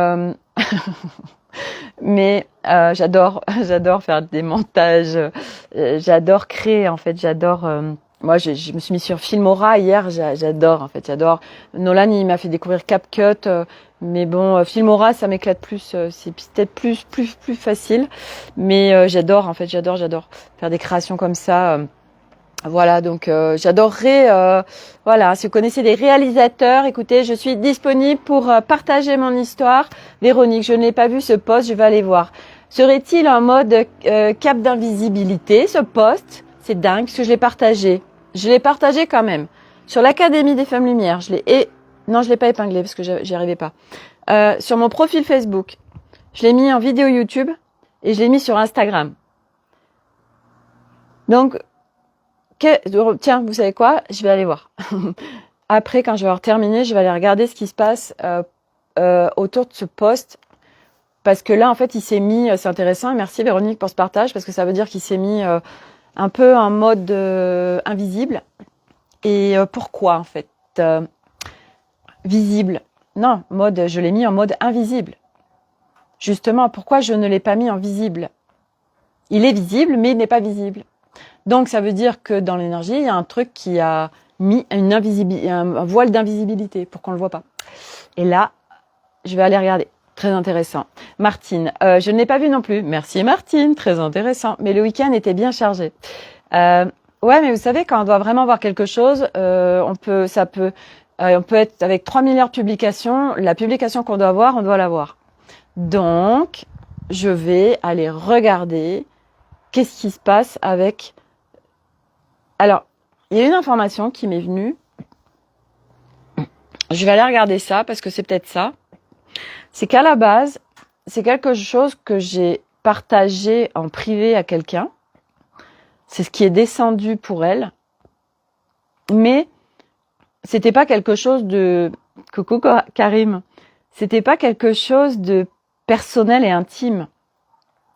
j'adore faire des montages, j'adore créer en fait, j'adore moi je me suis mis sur Filmora hier, j'adore en fait, j'adore. Nolan il m'a fait découvrir CapCut, mais bon Filmora ça m'éclate plus, c'est peut-être plus facile, mais j'adore en fait, j'adore faire des créations comme ça. Voilà, donc j'adorerais, voilà, si vous connaissez des réalisateurs, écoutez, je suis disponible pour partager mon histoire. Véronique, je n'ai pas vu ce post, je vais aller voir. Serait-il en mode cap d'invisibilité, ce post? C'est dingue, parce que je l'ai partagé. Je l'ai partagé quand même. Sur l'Académie des Femmes Lumière, non, je l'ai pas épinglé, parce que j'y arrivais pas. Sur mon profil Facebook, je l'ai mis en vidéo YouTube, et je l'ai mis sur Instagram. Donc, tiens, vous savez quoi? Je vais aller voir. Après, quand je vais avoir terminé, je vais aller regarder ce qui se passe autour de ce post. Parce que là, en fait, il s'est mis... c'est intéressant. Merci Véronique pour ce partage. Parce que ça veut dire qu'il s'est mis un peu en mode invisible. Et pourquoi, en fait visible. Non, je l'ai mis en mode invisible. Justement, pourquoi je ne l'ai pas mis en visible? Il est visible, mais il n'est pas visible. Donc, ça veut dire que dans l'énergie, il y a un truc qui a mis un voile d'invisibilité pour qu'on ne le voit pas. Et là, je vais aller regarder. Très intéressant. Martine, je ne l'ai pas vu non plus. Merci Martine, très intéressant. Mais le week-end était bien chargé. Ouais, mais vous savez, quand on doit vraiment voir quelque chose, on peut être avec 3 milliards de publications. La publication qu'on doit voir, on doit la voir. Donc, je vais aller regarder qu'est-ce qui se passe avec... Alors, il y a une information qui m'est venue. Je vais aller regarder ça parce que c'est peut-être ça. C'est qu'à la base, c'est quelque chose que j'ai partagé en privé à quelqu'un. C'est ce qui est descendu pour elle. Mais c'était pas quelque chose de... Coucou Karim. C'était pas quelque chose de personnel et intime.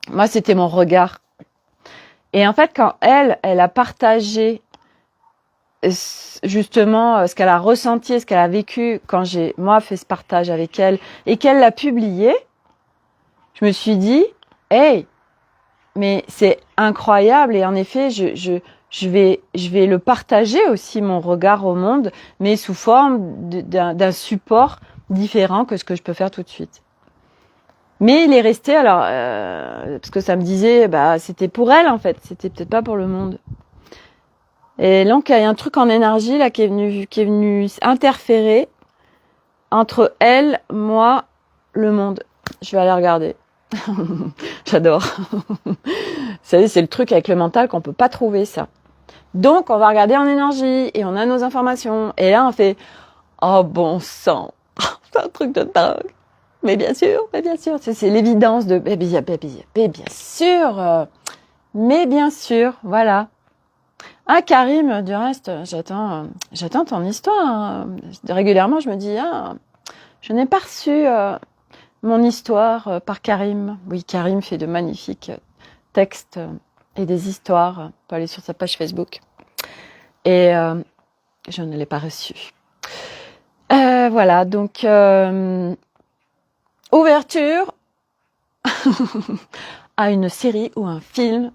Moi, c'était mon regard. Et en fait, quand elle a partagé justement ce qu'elle a ressenti, ce qu'elle a vécu quand j'ai, moi, fait ce partage avec elle et qu'elle l'a publié, je me suis dit, hey, mais c'est incroyable. Et en effet, je vais le partager aussi, mon regard au monde, mais sous forme d'un support différent que ce que je peux faire tout de suite. Mais il est resté, alors, parce que ça me disait, c'était pour elle, en fait. C'était peut-être pas pour le monde. Et donc, il y a un truc en énergie, là, qui est venu interférer entre elle, moi, le monde. Je vais aller regarder. J'adore. Vous savez, c'est le truc avec le mental qu'on peut pas trouver, ça. Donc, on va regarder en énergie, et on a nos informations. Et là, on fait, oh, bon sang. C'est un truc de dingue. Mais bien sûr, c'est l'évidence de, mais bien sûr, voilà. Ah, Karim, du reste, j'attends ton histoire. Hein. Régulièrement, je me dis, je n'ai pas reçu mon histoire par Karim. Oui, Karim fait de magnifiques textes et des histoires. On peut aller sur sa page Facebook. Et je ne l'ai pas reçu. Voilà, donc... ouverture à une série ou un film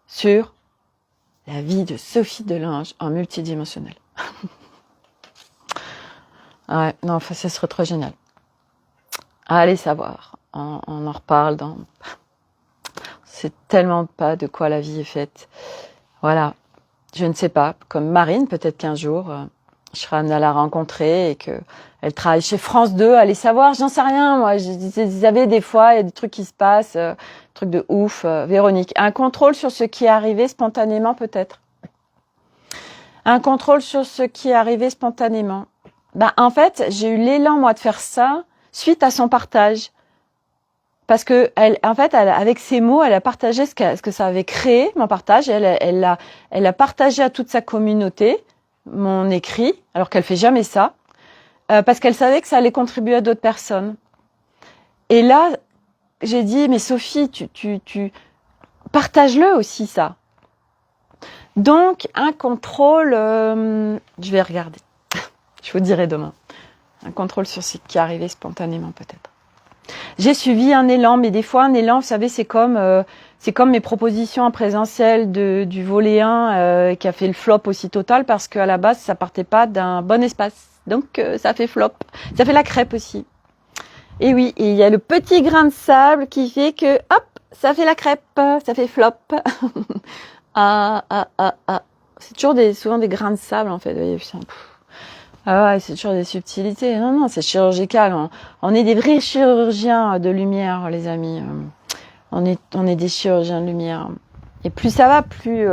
sur la vie de Sophie Delange en multidimensionnel. Ouais, non, enfin, ça serait trop génial. Allez savoir. On en reparle dans... C'est tellement pas de quoi la vie est faite. Voilà. Je ne sais pas. Comme Marine, peut-être qu'un jour... je serai amenée à la rencontrer et que elle travaille chez France 2, allez savoir, j'en sais rien, moi. Vous savez, des fois, il y a des trucs qui se passent, trucs de ouf. Véronique, un contrôle sur ce qui est arrivé spontanément, peut-être. Un contrôle sur ce qui est arrivé spontanément. En fait, j'ai eu l'élan, moi, de faire ça suite à son partage. Parce que, avec ses mots, elle a partagé ce que ça avait créé, mon partage. Elle l'a partagé à toute sa communauté. Mon écrit, alors qu'elle fait jamais ça, parce qu'elle savait que ça allait contribuer à d'autres personnes. Et là, j'ai dit, mais Sophie, partage-le aussi, ça. Donc, un contrôle, je vais regarder. Je vous dirai demain. Un contrôle sur ce qui est arrivé spontanément, peut-être. J'ai suivi un élan, mais des fois, un élan, vous savez, c'est comme mes propositions en présentiel du volet 1 qui a fait le flop aussi total parce qu'à la base, ça partait pas d'un bon espace. Donc, ça fait flop. Ça fait la crêpe aussi. Et oui, et il y a le petit grain de sable qui fait que, hop, ça fait la crêpe, ça fait flop. Ah. C'est toujours souvent des grains de sable, en fait. Vous voyez, putain. Ah ouais, c'est toujours des subtilités. Non, c'est chirurgical. On est des vrais chirurgiens de lumière, les amis. On est des chirurgiens de lumière. Et plus ça va, plus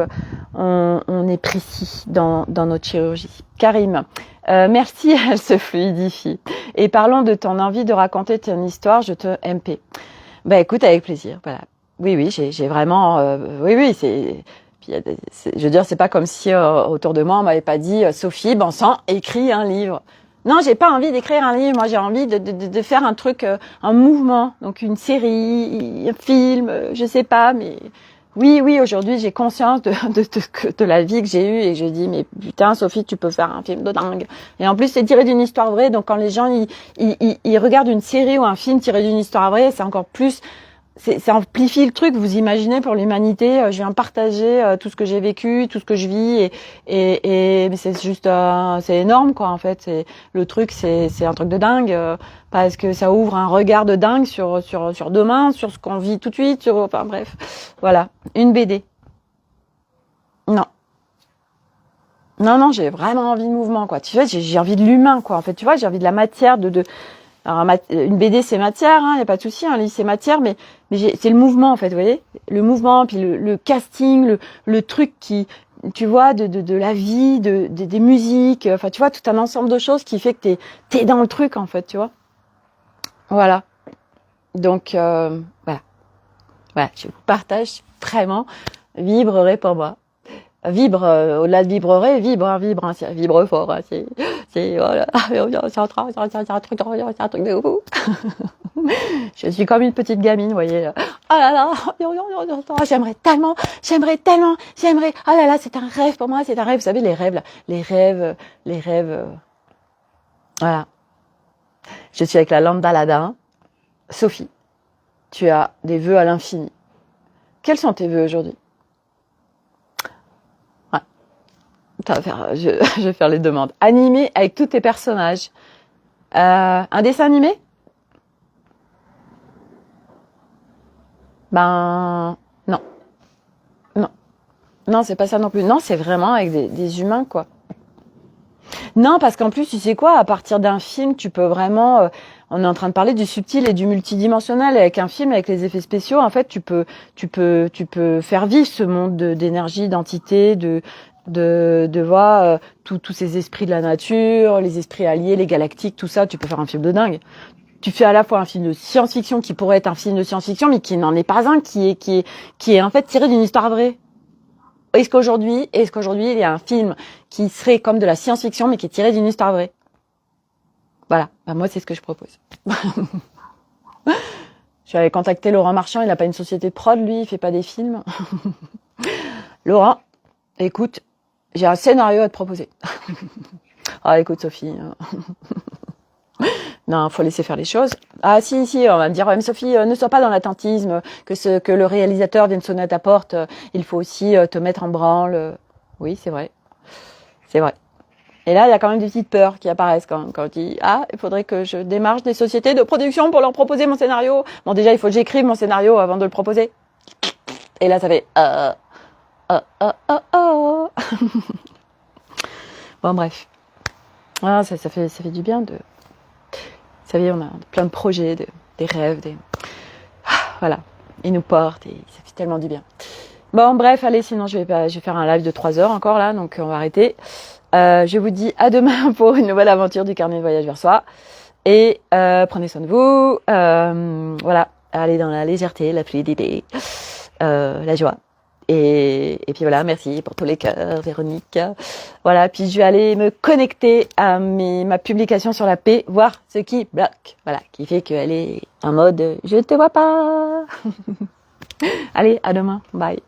on est précis dans notre chirurgie. Karim, merci, elle se fluidifie. Et parlons de ton envie de raconter ton histoire, je te MP. Bah écoute, avec plaisir. Voilà. Oui, j'ai vraiment... oui, c'est... Je veux dire, c'est pas comme si autour de moi on m'avait pas dit Sophie, bon sang, écris un livre. Non, j'ai pas envie d'écrire un livre. Moi, j'ai envie de faire un truc, un mouvement, donc une série, un film, je sais pas, mais oui, aujourd'hui, j'ai conscience de la vie que j'ai eue et je dis mais putain, Sophie, tu peux faire un film de dingue. Et en plus, c'est tiré d'une histoire vraie, donc quand les gens ils regardent une série ou un film tiré d'une histoire vraie, c'est encore plus. Ça amplifie le truc, vous imaginez, pour l'humanité, je viens partager tout ce que j'ai vécu, tout ce que je vis, mais c'est juste, c'est énorme, quoi, en fait. Le truc, c'est un truc de dingue, parce que ça ouvre un regard de dingue sur demain, sur ce qu'on vit tout de suite, enfin bref. Voilà. Une BD. Non, j'ai vraiment envie de mouvement, quoi. Tu vois, j'ai envie de l'humain, quoi. En fait, tu vois, j'ai envie de la matière, alors, une BD, c'est matière, y a pas de souci, un livre, c'est matière, mais c'est le mouvement, en fait, vous voyez, le mouvement, puis le casting, le truc qui, tu vois, de la vie, des musiques, enfin, tu vois, tout un ensemble de choses qui fait que t'es dans le truc, en fait, tu vois. Voilà. Donc, voilà, je vous partage vraiment, vibrerait pour moi. Vibre, au-delà de vibrerait, vibre fort, c'est voilà, c'est un truc de ouf. Je suis comme une petite gamine, vous voyez. Oh là là, j'aimerais tellement, oh là là, c'est un rêve pour moi, c'est un rêve, vous savez, les rêves, voilà. Je suis avec la lampe d'Aladin. Sophie, tu as des vœux à l'infini. Quels sont tes vœux aujourd'hui? Je vais faire les demandes. Animé avec tous tes personnages. Un dessin animé? Ben non. Non, c'est pas ça non plus. Non, c'est vraiment avec des humains, quoi. Non, parce qu'en plus, tu sais quoi, à partir d'un film, tu peux vraiment... on est en train de parler du subtil et du multidimensionnel. Avec un film, avec les effets spéciaux, en fait, tu peux faire vivre ce monde d'énergie, d'entité, de voir tous ces esprits de la nature, les esprits alliés, les galactiques, tout ça, tu peux faire un film de dingue. Tu fais à la fois un film de science-fiction qui pourrait être un film de science-fiction, mais qui n'en est pas un, qui est en fait tiré d'une histoire vraie. Est-ce qu'aujourd'hui, il y a un film qui serait comme de la science-fiction, mais qui est tiré d'une histoire vraie? Voilà. Ben, moi, c'est ce que je propose. Je suis allée contacter Laurent Marchand, il n'a pas une société de prod, lui, il fait pas des films. Laurent, écoute, j'ai un scénario à te proposer. Ah, écoute, Sophie. Non, faut laisser faire les choses. Ah, si, on va me dire, ouais, Sophie, ne sois pas dans l'attentisme, que le réalisateur vienne sonner à ta porte, il faut aussi te mettre en branle. Oui, c'est vrai. C'est vrai. Et là, il y a quand même des petites peurs qui apparaissent quand on dit, ah, il faudrait que je démarche des sociétés de production pour leur proposer mon scénario. Bon, déjà, il faut que j'écrive mon scénario avant de le proposer. Et là, ça fait, Bon, bref. Ah, ça fait du bien de... Vous savez, on a plein de projets, des rêves, voilà. Ils nous portent et ça fait tellement du bien. Bon, bref, allez, sinon je vais faire un live de 3 heures encore là, donc on va arrêter. Je vous dis à demain pour une nouvelle aventure du carnet de voyage vers soi. Et prenez soin de vous. Voilà, allez dans la légèreté, la fluidité, la joie. Et puis voilà, merci pour tous les cœurs, Véronique. Voilà, puis je vais aller me connecter à ma publication sur la paix, voir ce qui bloque. Voilà, qui fait qu'elle est en mode « je te vois pas ». Allez, à demain. Bye.